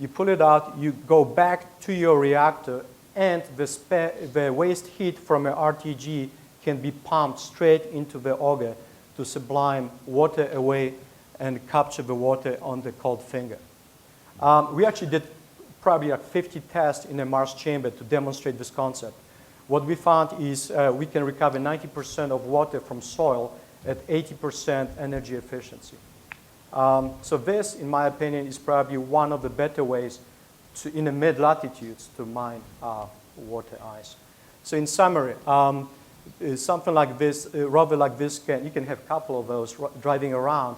you go back to your reactor, and the waste heat from an RTG can be pumped straight into the auger to sublime water away and capture the water on the cold finger. We actually did probably like 50 tests in a Mars chamber to demonstrate this concept. What we found is we can recover 90% of water from soil at 80% energy efficiency. So this, in my opinion, is probably one of the better ways to, in the mid-latitudes to mine water ice. So in summary, something like this, a rover like this, you can have a couple of those driving around,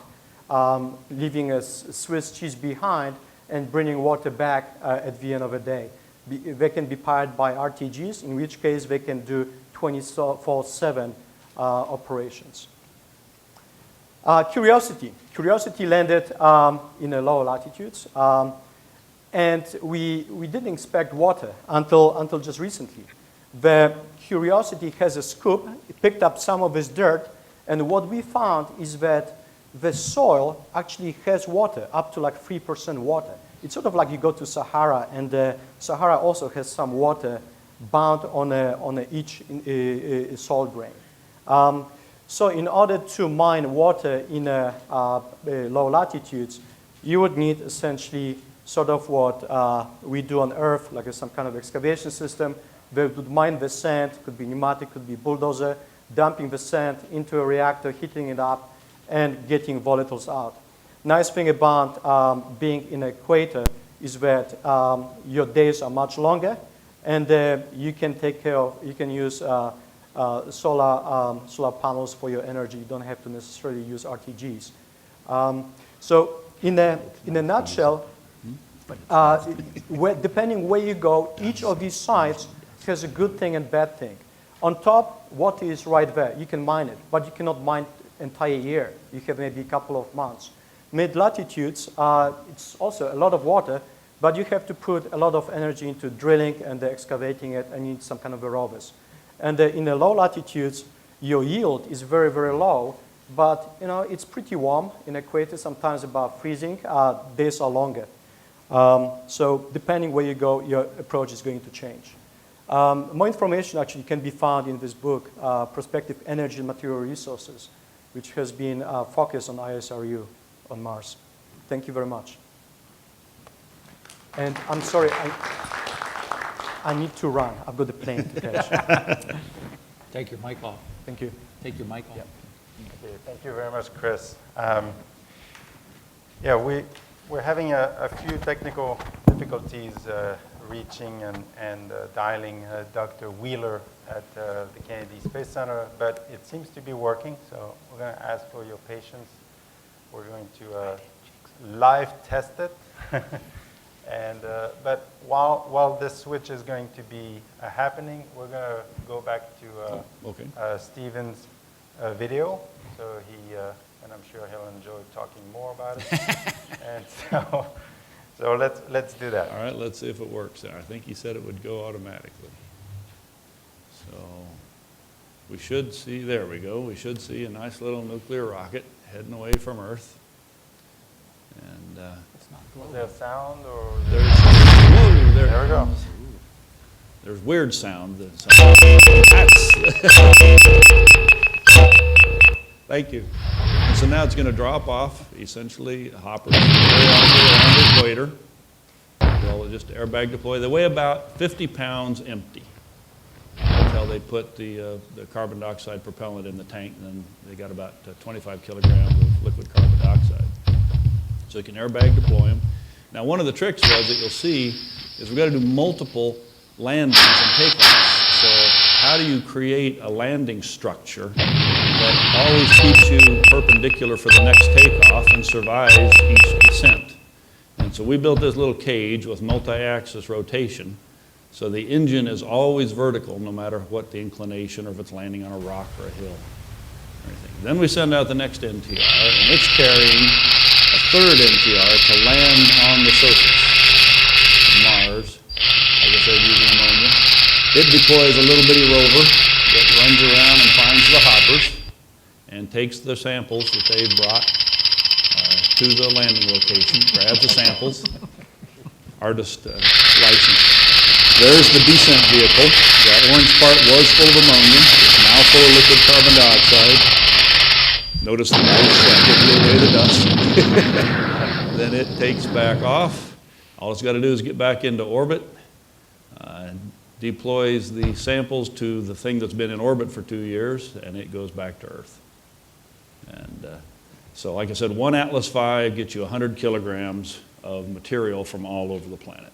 leaving a Swiss cheese behind and bringing water back at the end of the day. They can be powered by RTGs, in which case they can do 24/7 operations. Curiosity landed in the lower latitudes. And we didn't expect water until just recently. The Curiosity has a scoop, it picked up some of this dirt, and what we found is that the soil actually has water, up to like 3% water. It's sort of like you go to Sahara, and the Sahara also has some water bound on each soil grain. So in order to mine water in low latitudes, you would need essentially sort of what we do on Earth, like some kind of excavation system. They would mine the sand, could be pneumatic, could be bulldozer, dumping the sand into a reactor, heating it up, and getting volatiles out. Nice thing about being in the equator is that your days are much longer, and you can take care of, you can use solar panels for your energy. You don't have to necessarily use RTGs. So in a nutshell, depending where you go, each of these sites has a good thing and bad thing. On top, water is right there. You can mine it, but you cannot mine entire year. You have maybe a couple of months. Mid-latitudes, it's also a lot of water, but you have to put a lot of energy into drilling and excavating it, and you need some kind of a rovers. And in the low latitudes, your yield is very, very low, but it's pretty warm in the equator, sometimes about freezing. Days are longer. So depending where you go, your approach is going to change. More information actually can be found in this book, Prospective Energy and Material Resources, which has been focused on ISRU on Mars. Thank you very much. And I'm sorry, I need to run. I've got a plane to catch. Take your mic off. Thank you. Take your mic off. Yep. Okay, thank you very much, Kris. Yeah, we're having a few technical difficulties reaching and dialing Dr. Wheeler at the Kennedy Space Center, but it seems to be working, so we're going to ask for your patience. We're going to live test it. And, but while this switch is going to be happening, we're going to go back to Stephen's video. So and I'm sure he'll enjoy talking more about it. And so let's do that. All right, let's see if it works. I think he said it would go automatically. So we should see, there we go, we should see a nice little nuclear rocket heading away from Earth. And is there sound or? Whoa, there we go. There's weird sound. Thank you. And so now it's going to drop off, essentially, hoppers around the equator. They'll just airbag deploy. They weigh about 50 pounds empty. That's how they put the carbon dioxide propellant in the tank, and then they got about 25 kilograms of liquid carbon dioxide. So you can airbag deploy them. Now, one of the tricks was that you'll see is we've got to do multiple landings and takeoffs. So how do you create a landing structure that always keeps you perpendicular for the next takeoff and survives each descent? And so we built this little cage with multi-axis rotation. So the engine is always vertical no matter what the inclination or if it's landing on a rock or a hill or anything. Then we send out the next NTR, and it's carrying a third NTR to land on the surface of Mars, like I said, using ammonia. It deploys a little bitty rover that runs around and finds the hoppers and takes the samples that they've brought to the landing location, grabs the samples, artist license. There's the descent vehicle. That orange part was full of ammonia. It's now full of liquid carbon dioxide. Notice the lights that give away the dust. Then it takes back off. All it's got to do is get back into orbit, deploys the samples to the thing that's been in orbit for 2 years, and it goes back to Earth. And so, like I said, one Atlas V gets you 100 kilograms of material from all over the planet.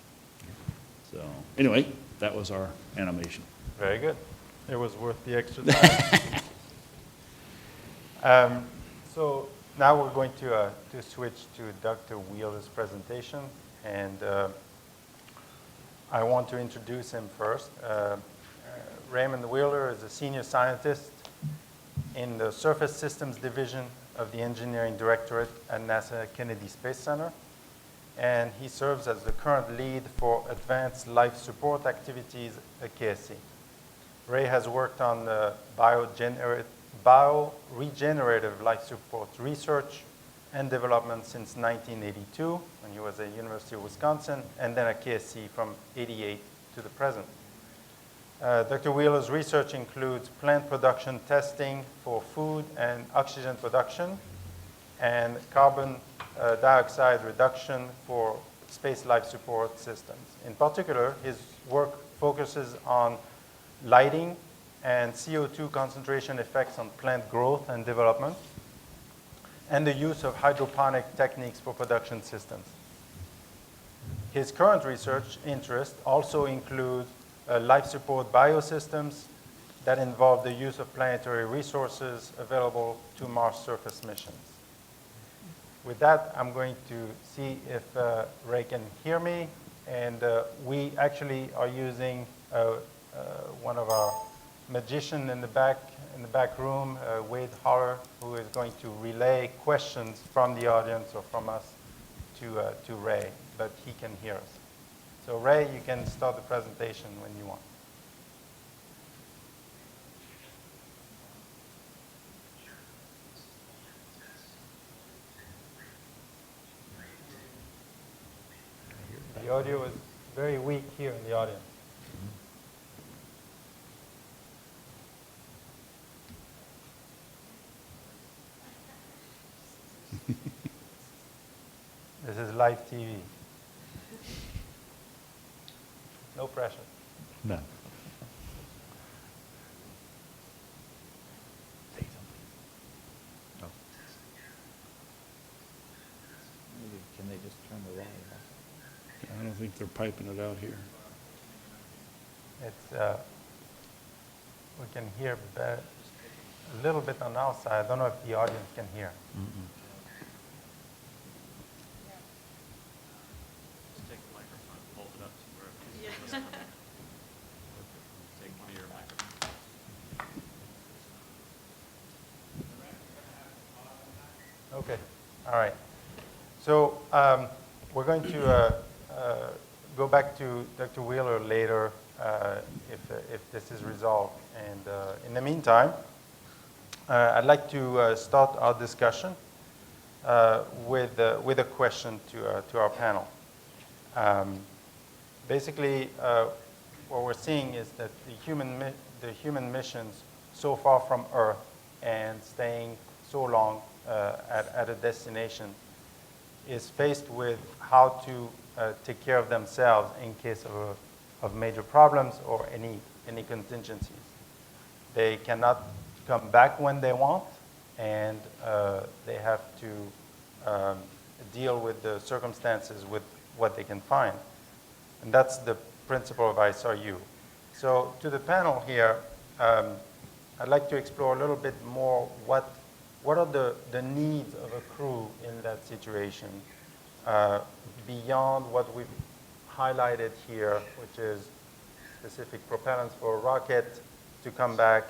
So anyway, that was our animation. Very good. It was worth the extra time. So now we're going to switch to Dr. Wheeler's presentation, and I want to introduce him first. Raymond Wheeler is a senior scientist in the Surface Systems Division of the Engineering Directorate at NASA Kennedy Space Center. and he serves as the current lead for advanced life support activities at KSC. Ray has worked on the bioregenerative life support research and development since 1982, when he was at University of Wisconsin, and then at KSC from '88 to the present. Dr. Wheeler's research includes plant production testing for food and oxygen production, and carbon dioxide reduction for space life support systems. In particular, his work focuses on lighting and CO2 concentration effects on plant growth and development, and the use of hydroponic techniques for production systems. His current research interest also includes life support biosystems that involve the use of planetary resources available to Mars surface missions. With that, I'm going to see if Ray can hear me, and we actually are using one of our magicians in the back room, Wade Holler, who is going to relay questions from the audience or from us to Ray, but he can hear us. So Ray, you can start the presentation when you want. The audio is very weak here in the audience. This is live TV. No pressure. No. Can they just turn the volume off? I don't think they're piping it out here. It's we can hear a little bit on our side. I don't know if the audience can hear. Just take the microphone, hold it up to wherever it is. Take one of your microphones. Okay. All right. So we're going to go back to Dr. Wheeler later if this is resolved. And in the meantime, I'd like to start our discussion with a question to our panel. Basically, what we're seeing is that the human missions so far from Earth and staying so long at a destination is faced with how to take care of themselves in case of major problems or any contingencies. They cannot come back when they want, and they have to deal with the circumstances with what they can find. And that's the principle of ISRU. So to the panel here, I'd like to explore a little bit more what are the needs of a crew in that situation beyond what we've highlighted here, which is specific propellants for a rocket to come back,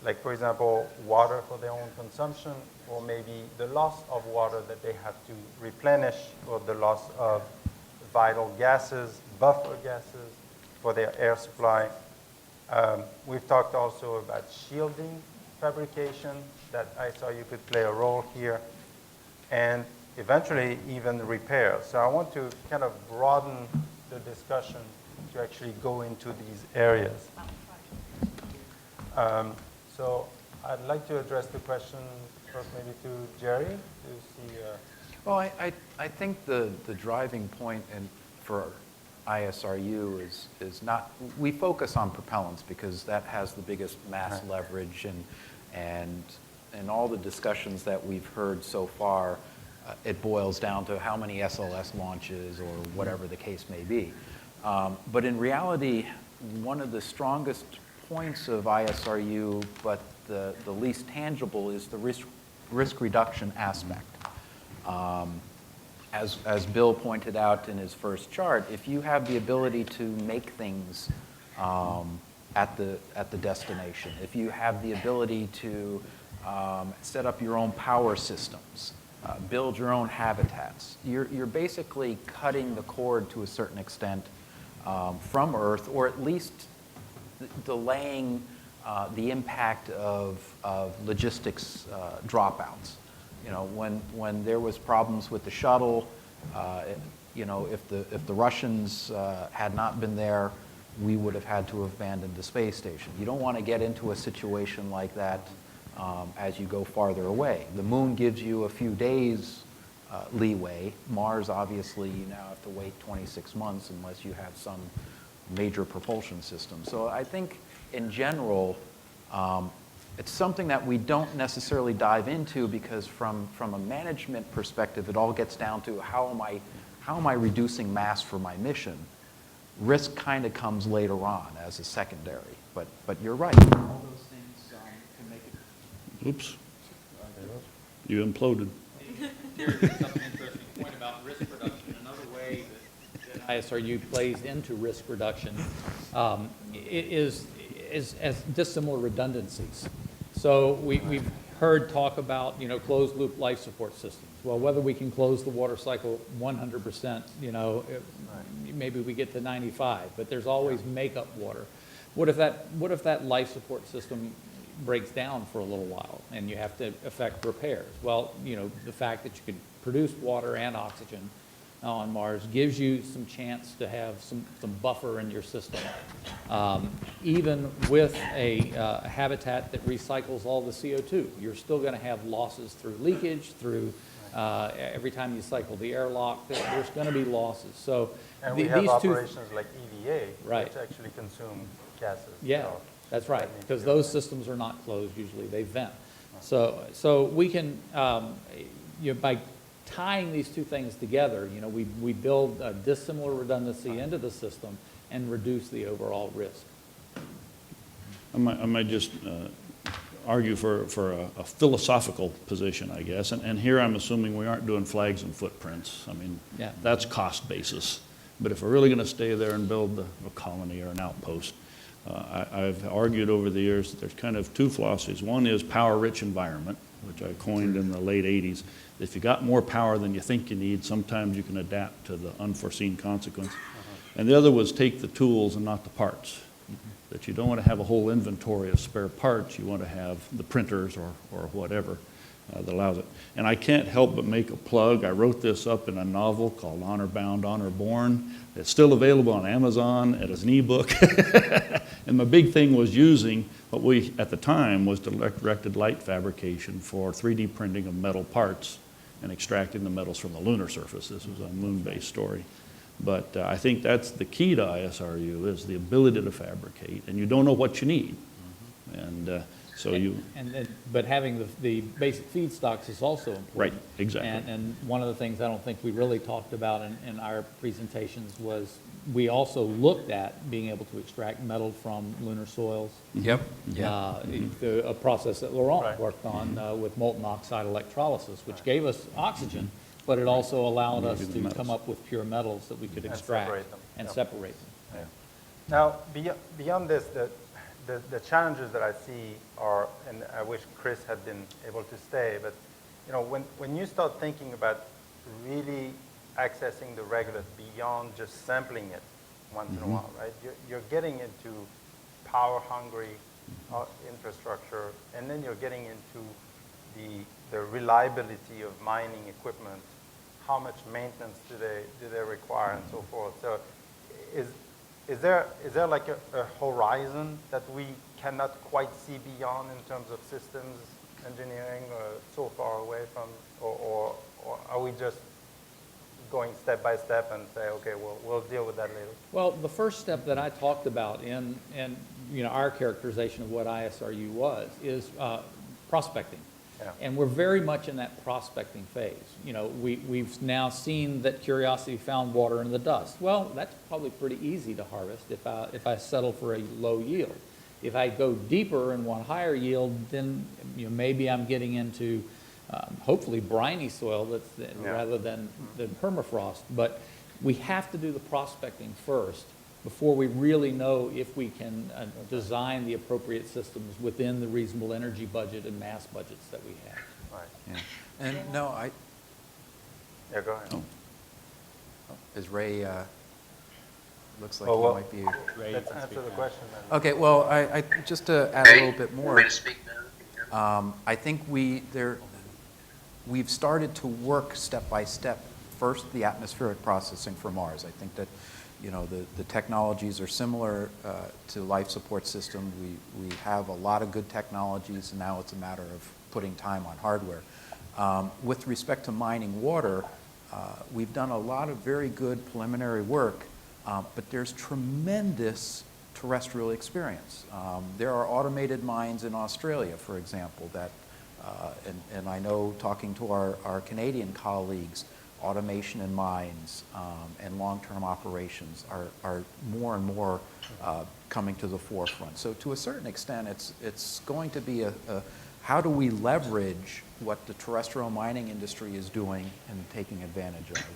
like, for example, water for their own consumption, or maybe the loss of water that they have to replenish, or the loss of vital gases, buffer gases for their air supply. We've talked also about shielding fabrication, that ISRU could play a role here, and eventually even repair. So I want to kind of broaden the discussion to actually go into these areas. So I'd like to address the question first maybe to Jerry to see. Well, I think the driving point for ISRU is not, we focus on propellants because that has the biggest mass leverage, and all the discussions that we've heard so far, it boils down to how many SLS launches or whatever the case may be. But in reality, one of the strongest points of ISRU, but the least tangible, is the risk reduction aspect. As Bill pointed out in his first chart, if you have the ability to make things at the destination, if you have the ability to set up your own power systems, build your own habitats. You're basically cutting the cord to a certain extent from Earth, or at least delaying the impact of logistics dropouts. You know, when there was problems with the shuttle, you know, if the Russians had not been there, we would have had to have abandoned the space station. You don't want to get into a situation like that as you go farther away. The moon gives you a few days leeway. Mars, obviously, you now have to wait 26 months unless you have some major propulsion system. So I think, in general, it's something that we don't necessarily dive into because from a management perspective, it all gets down to how am I reducing mass for my mission? Risk kind of comes later on as a secondary, but you're right. All those things can make it. Oops. You imploded. There's something interesting point about risk reduction. Another way that ISRU plays into risk reduction is as dissimilar redundancies. So we've heard talk about, you know, closed loop life support systems. Well, whether we can close the water cycle 100%, you know, maybe we get to 95, but there's always makeup water. What if that life support system breaks down for a little while and you have to effect repairs? Well, you know, the fact that you can produce water and oxygen on Mars gives you some chance to have some buffer in your system. Even with a habitat that recycles all the CO2, you're still going to have losses through leakage, through every time you cycle the airlock, there's going to be losses. So and we have operations like EVA, right, which actually consume gases. Yeah, so that's right, because those systems are not closed usually, they vent. So we can, you know, by tying these two things together, you know, we build a dissimilar redundancy into the system and reduce the overall risk. I might just argue for a philosophical position, I guess. And here I'm assuming we aren't doing flags and footprints. I mean, yeah, that's cost basis. But if we're really going to stay there and build a colony or an outpost, I've argued over the years that there's kind of two philosophies. One is power-rich environment, which I coined in the late 80s. If you got more power than you think you need, sometimes you can adapt to the unforeseen consequence. And the other was take the tools and not the parts. That you don't want to have a whole inventory of spare parts. You want to have the printers or whatever that allows it. And I can't help but make a plug. I wrote this up in a novel called Honor Bound, Honor Born. It's still available on Amazon as an ebook. And my big thing was using what we, at the time, was directed light fabrication for 3D printing of metal parts and extracting the metals from the lunar surface. This was a moon-based story. But I think that's the key to ISRU, is the ability to fabricate. And you don't know what you need. And but having the basic feedstocks is also important. Right, exactly. And one of the things I don't think we really talked about in our presentations was we also looked at being able to extract metal from lunar soils. Yep. A process that Laurent worked on with molten oxide electrolysis, which gave us oxygen, but it also allowed us to come up with pure metals that we could extract and separate them. Now, beyond this, the challenges that I see are, and I wish Kris had been able to stay, but you know, when you start thinking about really accessing the regolith beyond just sampling it once in a while, right? You're getting into power-hungry infrastructure, and then you're getting into the reliability of mining equipment. How much maintenance do they require, and so forth. So, is there like a horizon that we cannot quite see beyond in terms of systems engineering, so far away from, or are we just going step by step and say, okay, we'll deal with that later? Well, the first step that I talked about in you know, our characterization of what ISRU was is prospecting. Yeah. And we're very much in that prospecting phase. You know, we've now seen that Curiosity found water in the dust. Well, that's probably pretty easy to harvest if I settle for a low yield. If I go deeper and want higher yield, then you know, maybe I'm getting into hopefully briny soil rather than permafrost. But we have to do the prospecting first before we really know if we can design the appropriate systems within the reasonable energy budget and mass budgets that we have. Right. Yeah. And no, Yeah, go ahead. Is Ray, looks like Oh, he well, might be. let's answer the question then. Okay, well, I just to add a little bit more. Want me to speak now? I think we've started to work step by step. First, the atmospheric processing for Mars. I think that, you know, the technologies are similar to life support system. We have a lot of good technologies, and now it's a matter of putting time on hardware. With respect to mining water, we've done a lot of very good preliminary work, but there's tremendous terrestrial experience. There are automated mines in Australia, for example, that, and I know talking to our Canadian colleagues, automation in mines and long-term operations are more and more coming to the forefront. So to a certain extent, it's going to be a how do we leverage what the terrestrial mining industry is doing and taking advantage of,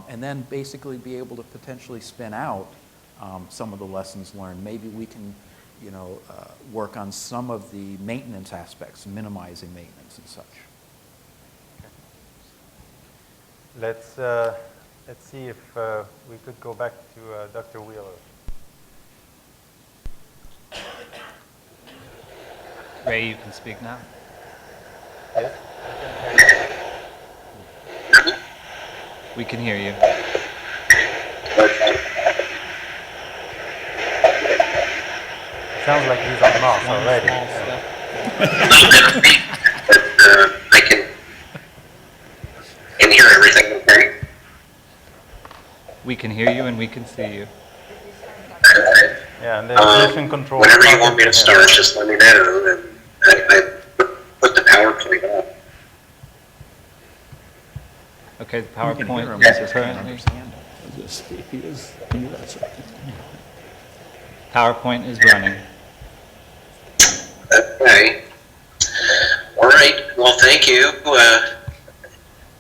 and then basically be able to potentially spin out some of the lessons learned. Maybe we can, you know, work on some of the maintenance aspects, minimizing maintenance and such. Let's see if we could go back to Dr. Wheeler. Ray, you can speak now. Yes? We can hear you. Sounds like he's on Mars already. I can hear everything okay. We can hear you and we can see you. Yeah, and the mission control. Whenever you want me to start, just let me know, and I put the PowerPoint up. Okay, the We can hear him, PowerPoint we just is can't currently. PowerPoint is running. Okay. All right. Well, thank you.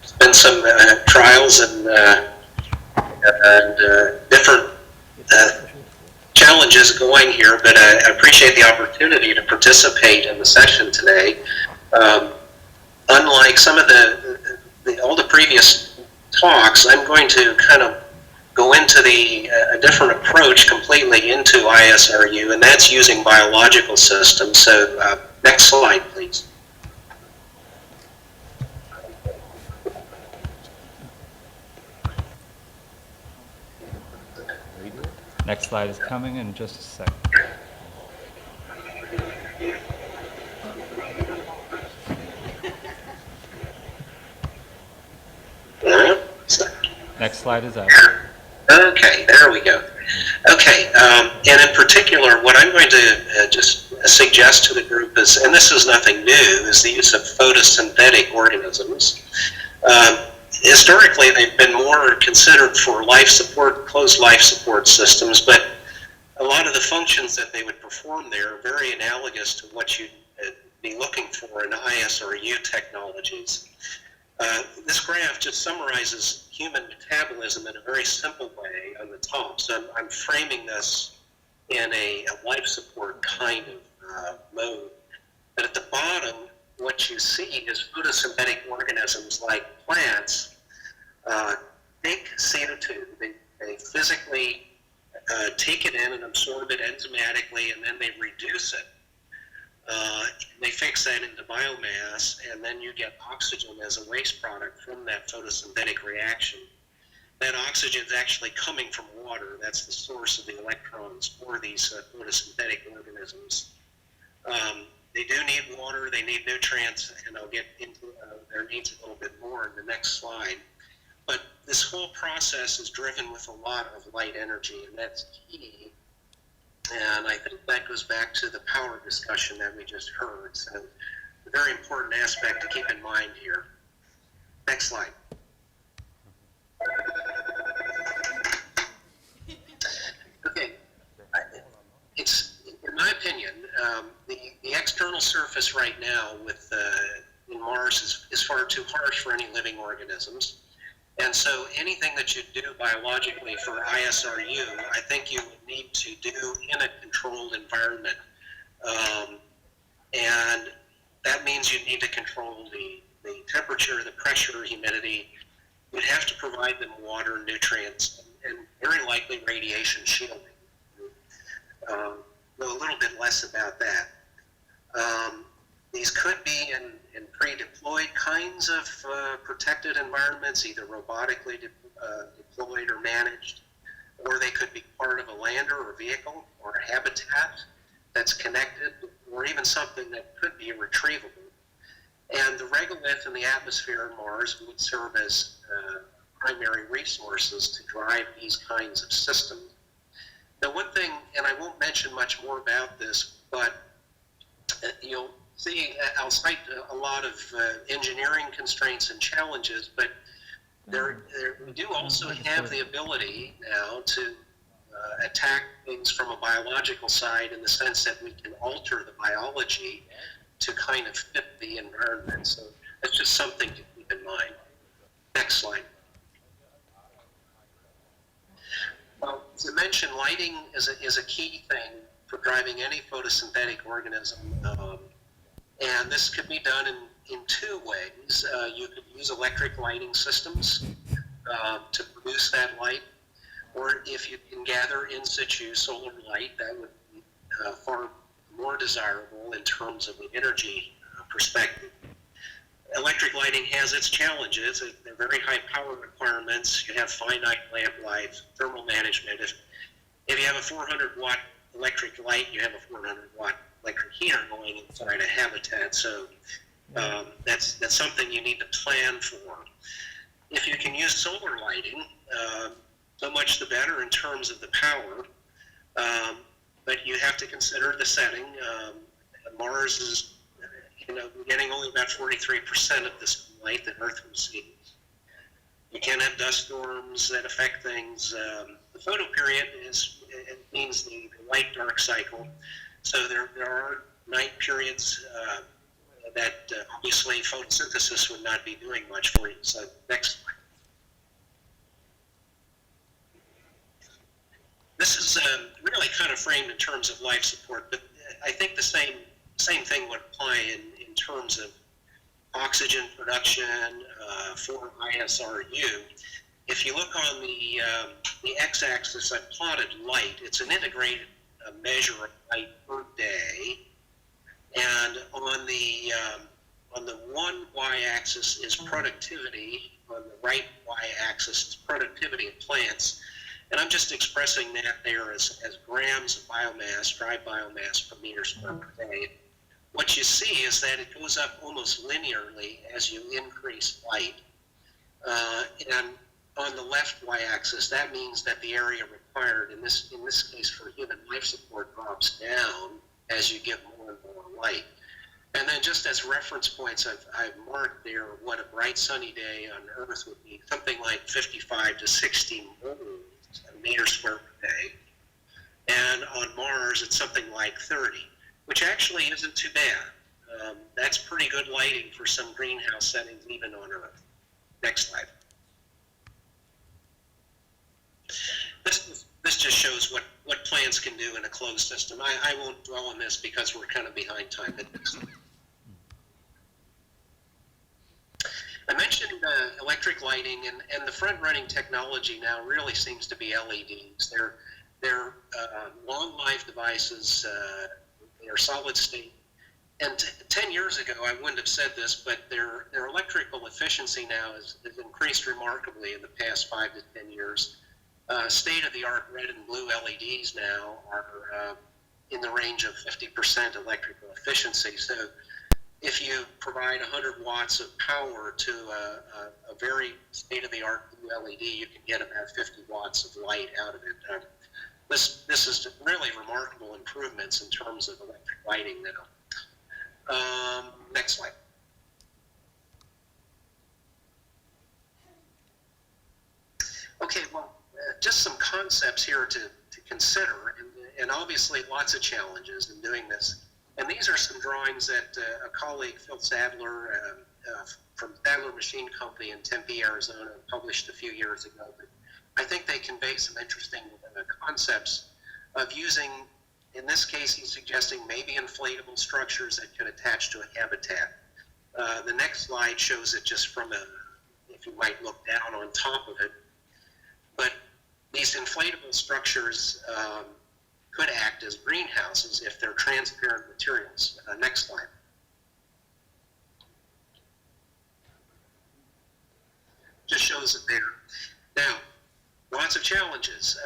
It's been some trials and different challenges going here, but I appreciate the opportunity to participate in the session today. Unlike some of all the previous talks, I'm going to kind of go into a different approach completely into ISRU, and that's using biological systems. So next slide, please. Next slide is coming in just a second. Next slide is up. Okay, there we go. Okay, and in particular, what I'm going to just suggest to the group is, and this is nothing new, is the use of photosynthetic organisms. Historically, they've been more considered for life support, closed life support systems, but a lot of the functions that they would perform there are very analogous to what you'd be looking for in ISRU technologies. This graph just summarizes human metabolism in a very simple way on the top. So I'm framing this in a life support kind of mode. But at the bottom, what you see is photosynthetic organisms like plants take CO2. They physically take it in and absorb it enzymatically, and then they reduce it. They fix that into biomass, and then you get oxygen as a waste product from that photosynthetic reaction. That oxygen is actually coming from water. That's the source of the electrons for these photosynthetic organisms. They do need water, they need nutrients, and I'll get into their needs a little bit more in the next slide. But this whole process is driven with a lot of light energy, and that's key. And I think that goes back to the power discussion that we just heard. So a very important aspect to keep in mind here. Next slide. Okay. It's, in my opinion, the external surface right now in Mars is far too harsh for any living organisms. And so anything that you do biologically for ISRU, I think you would need to do in a controlled environment. And that means you need to control the temperature, the pressure, humidity, you'd have to provide them water, nutrients, and very likely radiation shielding. Know a little bit less about that. These could be in pre-deployed kinds of protected environments, either robotically deployed or managed, or they could be part of a lander or vehicle or a habitat that's connected, or even something that could be retrievable. And the regolith in the atmosphere of Mars would serve as primary resources to drive these kinds of systems. Now, one thing, and I won't mention much more about this, but you'll see, I'll cite a lot of engineering constraints and challenges, but we do also have the ability now to attack things from a biological side, in the sense that we can alter the biology to kind of fit the environment. So that's just something to keep in mind. Next slide. Well, as I mentioned, lighting is a key thing for driving any photosynthetic organism. And this could be done in two ways. You could use electric lighting systems to produce that light, or if you can gather in situ solar light, that would be far more desirable in terms of the energy perspective. Electric lighting has its challenges. They're very high power requirements. You have finite lamp life, thermal management. If you have a 400 watt electric light, you have a 400 watt electric heater going inside a habitat. So that's something you need to plan for. If you can use solar lighting, so much the better in terms of the power. But you have to consider the setting. Mars is, getting only about 43% of the sunlight that Earth receives. You can have dust storms that affect things. The photoperiod means the light-dark cycle. So there are night periods that obviously photosynthesis would not be doing much for you. So next slide. This is really kind of framed in terms of life support, but I think the same thing would apply in terms of oxygen production for ISRU. If you look on the x-axis, I've plotted light. It's an integrated measure of light per day, and on the one y-axis is productivity. On the right y-axis is productivity of plants. And I'm just expressing that there as grams of biomass, dry biomass per meter square per day. What you see is that it goes up almost linearly as you increase light. And on the left y-axis, that means that the area required, in this case for human life support, drops down as you get more and more light. And then just as reference points, I've marked there what a bright sunny day on Earth would be, something like 55 to 60 moles a meter square per day. And on Mars, it's something like 30, which actually isn't too bad. That's pretty good lighting for some greenhouse settings, even on Earth. Next slide. This just shows what plants can do in a closed system. I won't dwell on this because we're kind of behind time. I mentioned electric lighting, and the front-running technology now really seems to be LEDs. They're long-life devices. They're solid-state. And 10 years ago, I wouldn't have said this, but their electrical efficiency now has increased remarkably in the past 5 to 10 years. State-of-the-art red and blue LEDs now are in the range of 50% electrical efficiency. So if you provide 100 watts of power to a very state-of-the-art blue LED, you can get about 50 watts of light out of it. This is really remarkable improvements in terms of electric lighting now. Next slide. Okay, well, just some concepts here to consider, and obviously lots of challenges in doing this. And these are some drawings that a colleague, Phil Sadler, from Sadler Machine Company in Tempe, Arizona, published a few years ago. But I think they convey some interesting concepts of using, in this case, he's suggesting maybe inflatable structures that could attach to a habitat. The next slide shows it just from if you might look down on top of it. But these inflatable structures could act as greenhouses if they're transparent materials. Next slide. Just shows it there. Now, lots of challenges.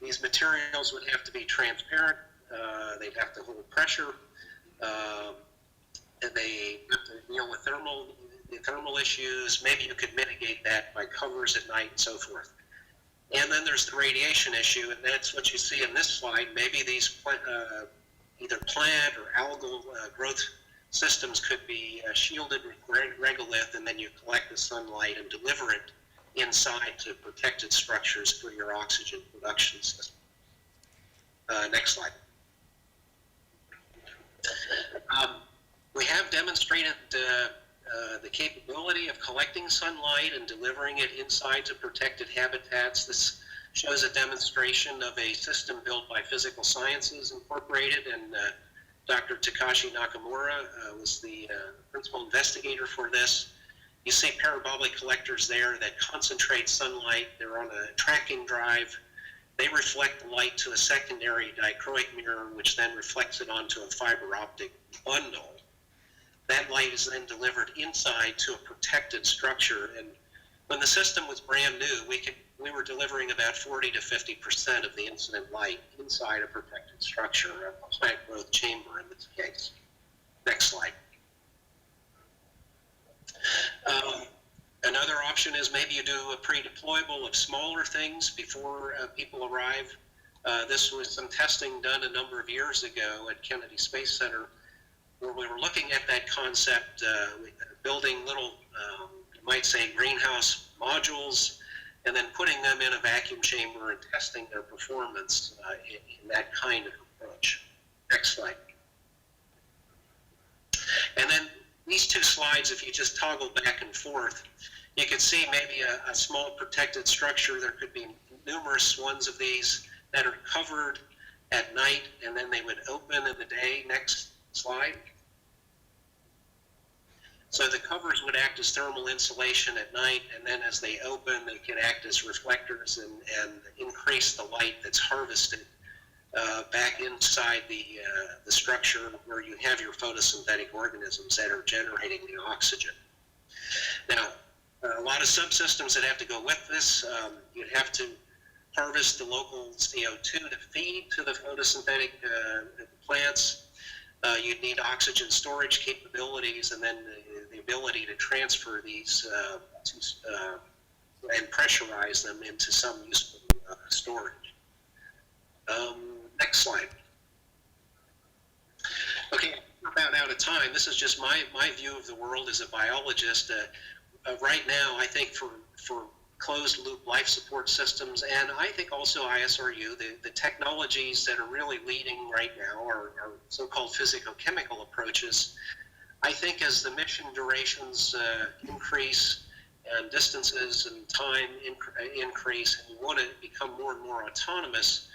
These materials would have to be transparent. They'd have to hold pressure. And they have to deal with thermal issues. Maybe you could mitigate that by covers at night and so forth. And then there's the radiation issue, and that's what you see in this slide. Maybe these either plant or algal growth systems could be shielded with regolith, and then you collect the sunlight and deliver it inside to protected structures for your oxygen production system. Next slide. We have demonstrated the capability of collecting sunlight and delivering it inside to protected habitats. This shows a demonstration of a system built by Physical Sciences Incorporated, and Dr. Takashi Nakamura was the principal investigator for this. You see parabolic collectors there that concentrate sunlight. They're on a tracking drive. They reflect the light to a secondary dichroic mirror, which then reflects it onto a fiber optic bundle. That light is then delivered inside to a protected structure. And when the system was brand new, we were delivering about 40 to 50% of the incident light inside a protected structure, a plant growth chamber in this case. Next slide. Another option is maybe you do a pre-deployable of smaller things before people arrive. This was some testing done a number of years ago at Kennedy Space Center, where we were looking at that concept, building little, you might say, greenhouse modules, and then putting them in a vacuum chamber and testing their performance in that kind of approach. Next slide. And then these two slides, if you just toggle back and forth, you can see maybe a small protected structure. There could be numerous ones of these that are covered at night, and then they would open in the day. Next slide. So the covers would act as thermal insulation at night, and then as they open, they can act as reflectors and increase the light that's harvested back inside the structure where you have your photosynthetic organisms that are generating the oxygen. Now, a lot of subsystems that have to go with this. You'd have to harvest the local CO2 to feed to the photosynthetic plants. You'd need oxygen storage capabilities, and then the ability to transfer these and pressurize them into some useful storage. Next slide. Okay, we're about out of time. This is just my view of the world as a biologist. Right now, I think for closed-loop life support systems, and I think also ISRU, the technologies that are really leading right now are so-called physicochemical approaches. I think as the mission durations increase and distances and time increase, and we want to become more and more autonomous,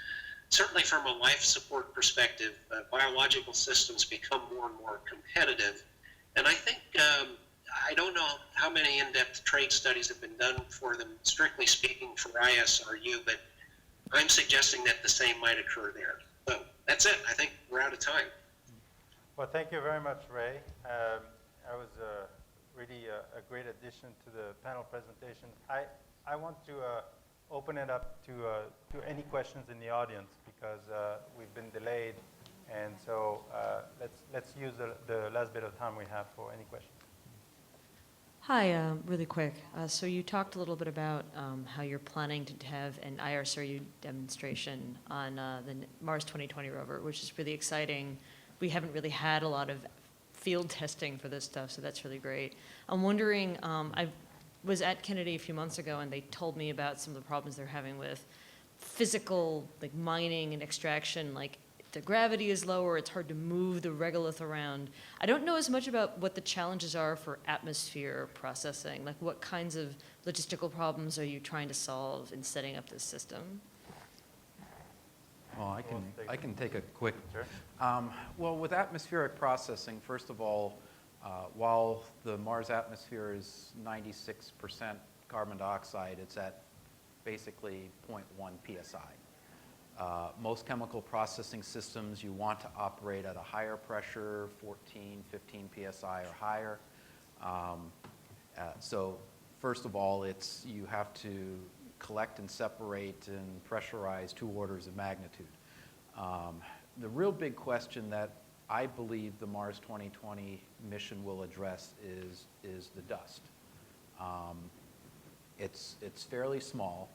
certainly from a life support perspective, biological systems become more and more competitive. And I think I don't know how many in-depth trade studies have been done for them, strictly speaking, for ISRU, but I'm suggesting that the same might occur there. So that's it. I think we're out of time. Well, thank you very much, Ray. That was really a great addition to the panel presentation. I want to open it up to any questions in the audience, because we've been delayed, and so let's use the last bit of time we have for any questions. Hi, really quick. So you talked a little bit about how you're planning to have an ISRU demonstration on the Mars 2020 rover, which is really exciting. We haven't really had a lot of field testing for this stuff, so that's really great. I'm wondering, I was at Kennedy a few months ago, and they told me about some of the problems they're having with physical, like mining and extraction, like the gravity is lower, it's hard to move the regolith around. I don't know as much about what the challenges are for atmosphere processing. Like, what kinds of logistical problems are you trying to solve in setting up this system? Well, I can take a quick. Sure. Well, with atmospheric processing, first of all, While the Mars atmosphere is 96% carbon dioxide, it's at basically 0.1 psi. Most chemical processing systems, you want to operate at a higher pressure, 14, 15 psi or higher. So first of all, you have to collect and separate and pressurize 2 orders of magnitude. The real big question that I believe the Mars 2020 mission will address is the dust. It's fairly small,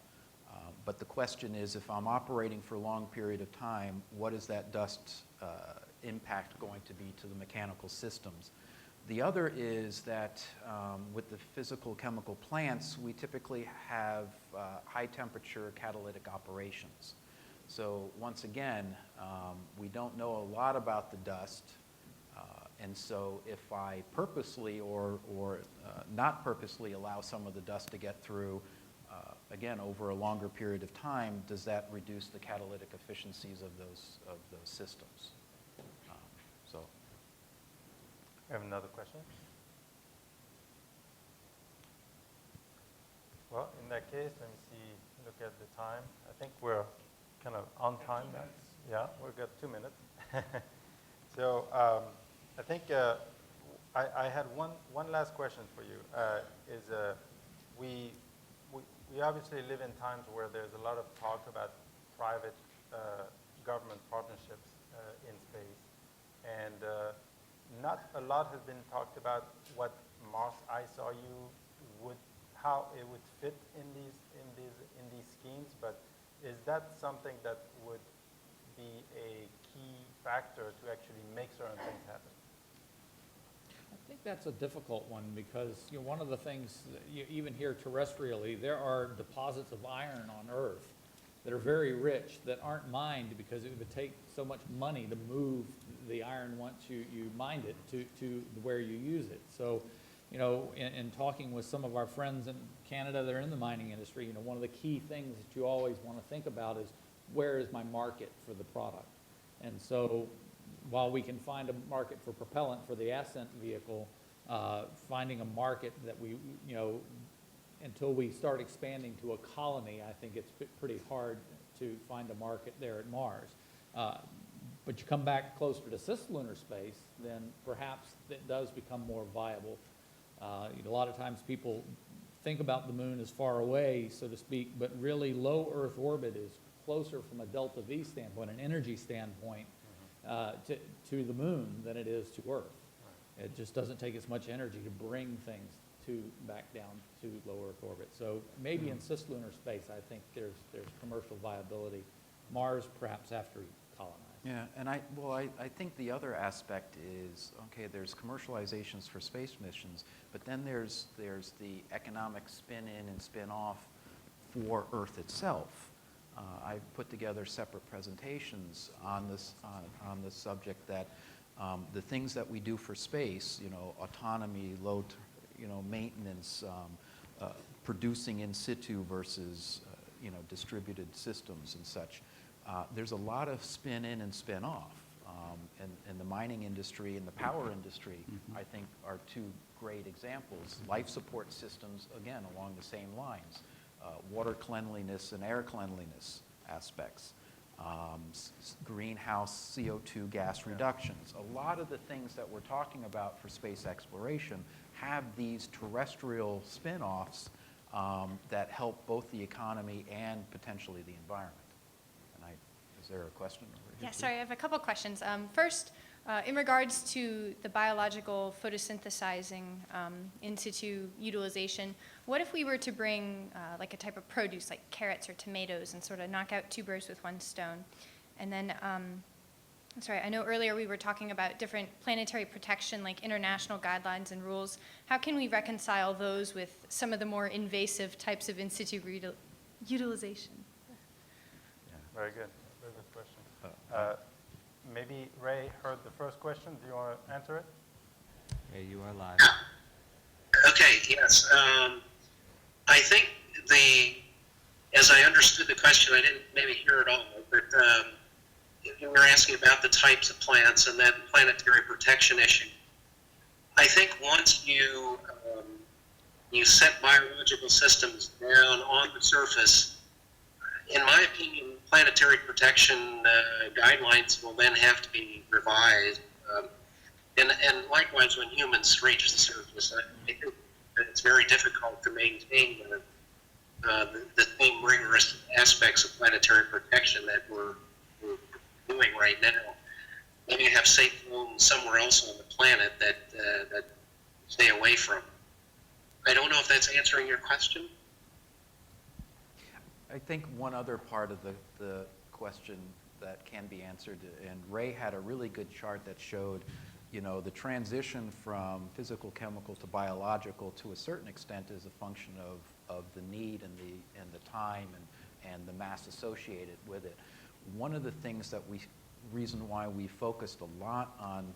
but the question is, if I'm operating for a long period of time, what is that dust impact going to be to the mechanical systems? The other is that with the physical chemical plants, we typically have high temperature catalytic operations. So once again, we don't know a lot about the dust, and so if I purposely or not purposely allow some of the dust to get through, again, over a longer period of time, does that reduce the catalytic efficiencies of those systems? So. I have another question. Well, in that case, let me see, look at the time. I think we're kind of on time. Yeah, we've got 2 minutes. So I think I had one last question for you. We obviously live in times where there's a lot of talk about private government partnerships in space, and not a lot has been talked about what Mars-ISRU how it would fit in these schemes. But is that something that would be a key factor to actually make certain things happen? I think that's a difficult one because one of the things, even here terrestrially, there are deposits of iron on Earth that are very rich that aren't mined because it would take so much money to move the iron once you mined it to where you use it. So, in talking with some of our friends in Canada that are in the mining industry, one of the key things that you always want to think about is where is my market for the product? And so while we can find a market for propellant for the ascent vehicle, finding a market that we, until we start expanding to a colony, I think it's pretty hard to find a market there at Mars. But you come back closer to cislunar space, then perhaps it does become more viable. A lot of times people think about the moon as far away, so to speak, but really low Earth orbit is closer from a delta V standpoint, an energy standpoint, to the moon than it is to Earth. It just doesn't take as much energy to bring things back down to low Earth orbit. So maybe in cislunar space, I think there's commercial viability. Mars, perhaps after we colonize. Yeah, and I think the other aspect is, okay, there's commercializations for space missions, but then there's the economic spin in and spin off for Earth itself. I've put together separate presentations on this subject that the things that we do for space, autonomy, low, maintenance, producing in situ versus, distributed systems and such. There's a lot of spin in and spin off. And the mining industry and the power industry, I think, are 2 great examples. Life support systems, again, along the same lines. Water cleanliness and air cleanliness aspects. Greenhouse CO2 gas reductions. A lot of the things that we're talking about for space exploration have these terrestrial spin-offs that help both the economy and potentially the environment. And is there a question over here? Yeah, sorry, I have a couple questions. First, in regards to the biological photosynthesizing in situ utilization, what if we were to bring like a type of produce like carrots or tomatoes and sort of knock out 2 birds with 1 stone? And then, sorry, I know earlier we were talking about different planetary protection, like international guidelines and rules. How can we reconcile those with some of the more invasive types of in situ utilization? Yeah, very good. Very good question. Maybe Ray heard the first question. Do you want to answer it? Ray, you are live. Okay, yes. I think as I understood the question, I didn't maybe hear it all, but you were asking about the types of plants and then planetary protection issue. I think once you set biological systems down on the surface, in my opinion, planetary protection guidelines will then have to be revised. And likewise, when humans reach the surface, I think it's very difficult to maintain the same rigorous aspects of planetary protection that we're doing right now. Maybe you have safe zones somewhere else on the planet that stay away from. I don't know if that's answering your question. I think one other part of the question that can be answered, and Ray had a really good chart that showed, you know, the transition from physical, chemical to biological to a certain extent is a function of the need and the time and the mass associated with it. One of the things reason why we focused a lot on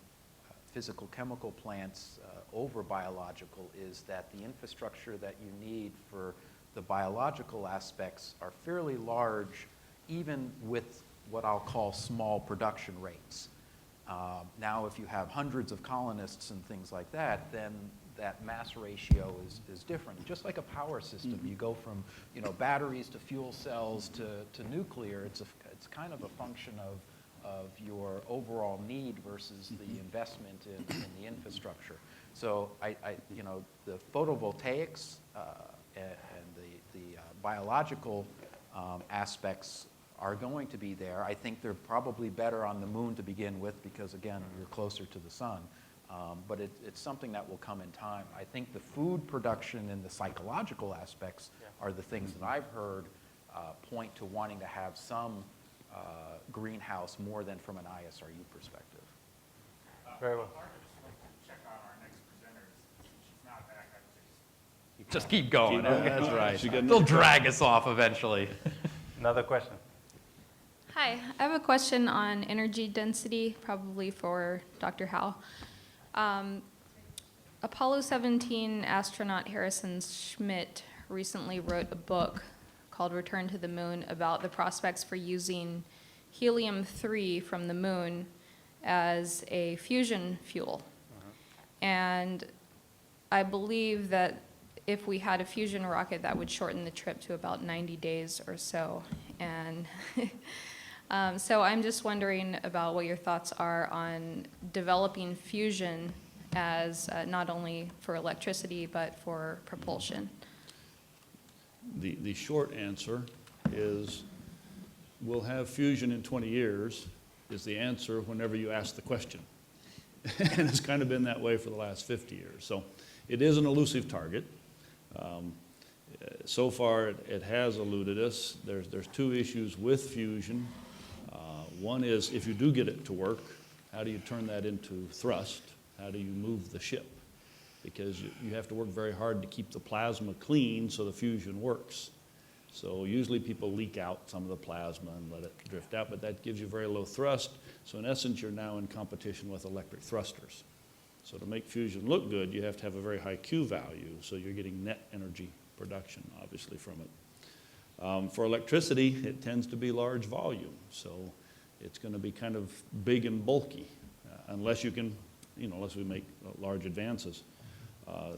physical chemical plants over biological is that the infrastructure that you need for the biological aspects are fairly large, even with what I'll call small production rates. Now, if you have hundreds of colonists and things like that, then that mass ratio is different. Just like a power system, you go from, you know, batteries to fuel cells to nuclear. It's kind of a function of your overall need versus the investment in the infrastructure. So you know, the photovoltaics and the biological aspects are going to be there. I think they're probably better on the moon to begin with because, again, you're closer to the sun. But it's something that will come in time. I think the food production and the psychological aspects are the things that I've heard point to wanting to have some greenhouse more than from an ISRU perspective. Very well. Check out our next presenter. She's not back. Just keep going. That's right. She got They'll drag us off eventually. Another question. Hi, I have a question on energy density, probably for Dr. Howe. Apollo 17 astronaut Harrison Schmitt recently wrote a book called Return to the Moon about the prospects for using helium-3 from the moon as a fusion fuel. And I believe that if we had a fusion rocket, that would shorten the trip to about 90 days or so. And so I'm just wondering about what your thoughts are on developing fusion as not only for electricity, but for propulsion. The short answer is we'll have fusion in 20 years is the answer whenever you ask the question. And it's kind of been that way for the last 50 years. So it is an elusive target. So far it has eluded us. There's two issues with fusion. One is if you do get it to work, how do you turn that into thrust? How do you move the ship? Because you have to work very hard to keep the plasma clean so the fusion works. So usually people leak out some of the plasma and let it drift out, but that gives you very low thrust. So in essence, you're now in competition with electric thrusters. So to make fusion look good, you have to have a very high Q value, so you're getting net energy production, obviously, from it. For electricity, it tends to be large volume, so it's going to be kind of big and bulky, unless you can, unless we make large advances.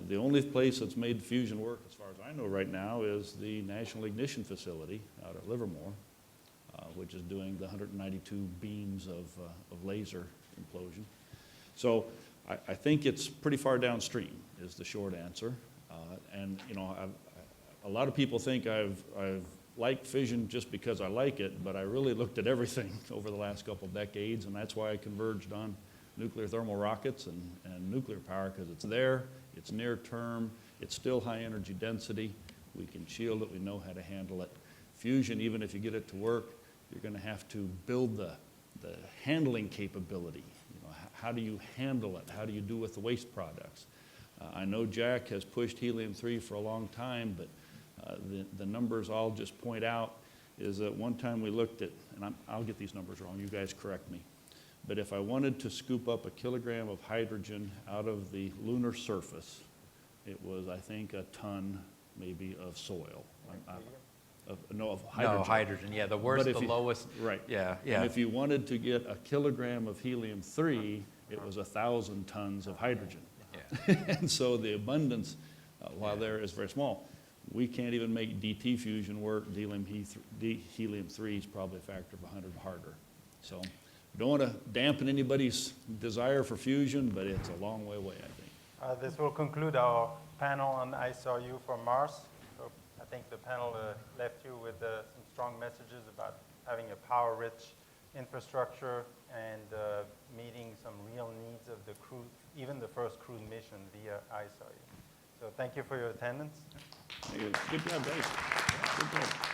The only place that's made fusion work, as far as I know right now, is the National Ignition Facility out at Livermore, which is doing the 192 beams of laser implosion. So I think it's pretty far downstream is the short answer. And a lot of people think I've liked fission just because I like it, but I really looked at everything over the last couple of decades, and that's why I converged on nuclear thermal rockets and nuclear power, because it's there, it's near term, it's still high energy density, we can shield it, we know how to handle it. Fusion, even if you get it to work, you're going to have to build the handling capability. How do you handle it? How do you do with the waste products? I know Jack has pushed helium-3 for a long time, but the numbers I'll just point out is that one time we looked at, and I'll get these numbers wrong, you guys correct me, but if I wanted to scoop up a kilogram of hydrogen out of the lunar surface, it was, I think, a ton maybe of soil. Of hydrogen. No, hydrogen, yeah, the worst, the lowest. Right. Yeah. And if you wanted to get a kilogram of helium-3, it was 1,000 tons of hydrogen. Yeah. And so the abundance, while there is very small, we can't even make DT fusion work. Helium-3 is probably a factor of 100 harder. So we don't want to dampen anybody's desire for fusion, but it's a long way away, I think. This will conclude our panel on ISRU for Mars. So I think the panel left you with some strong messages about having a power-rich infrastructure and meeting some real needs of the crew, even the first crewed mission via ISRU. So thank you for your attendance. Good job, guys. Good job.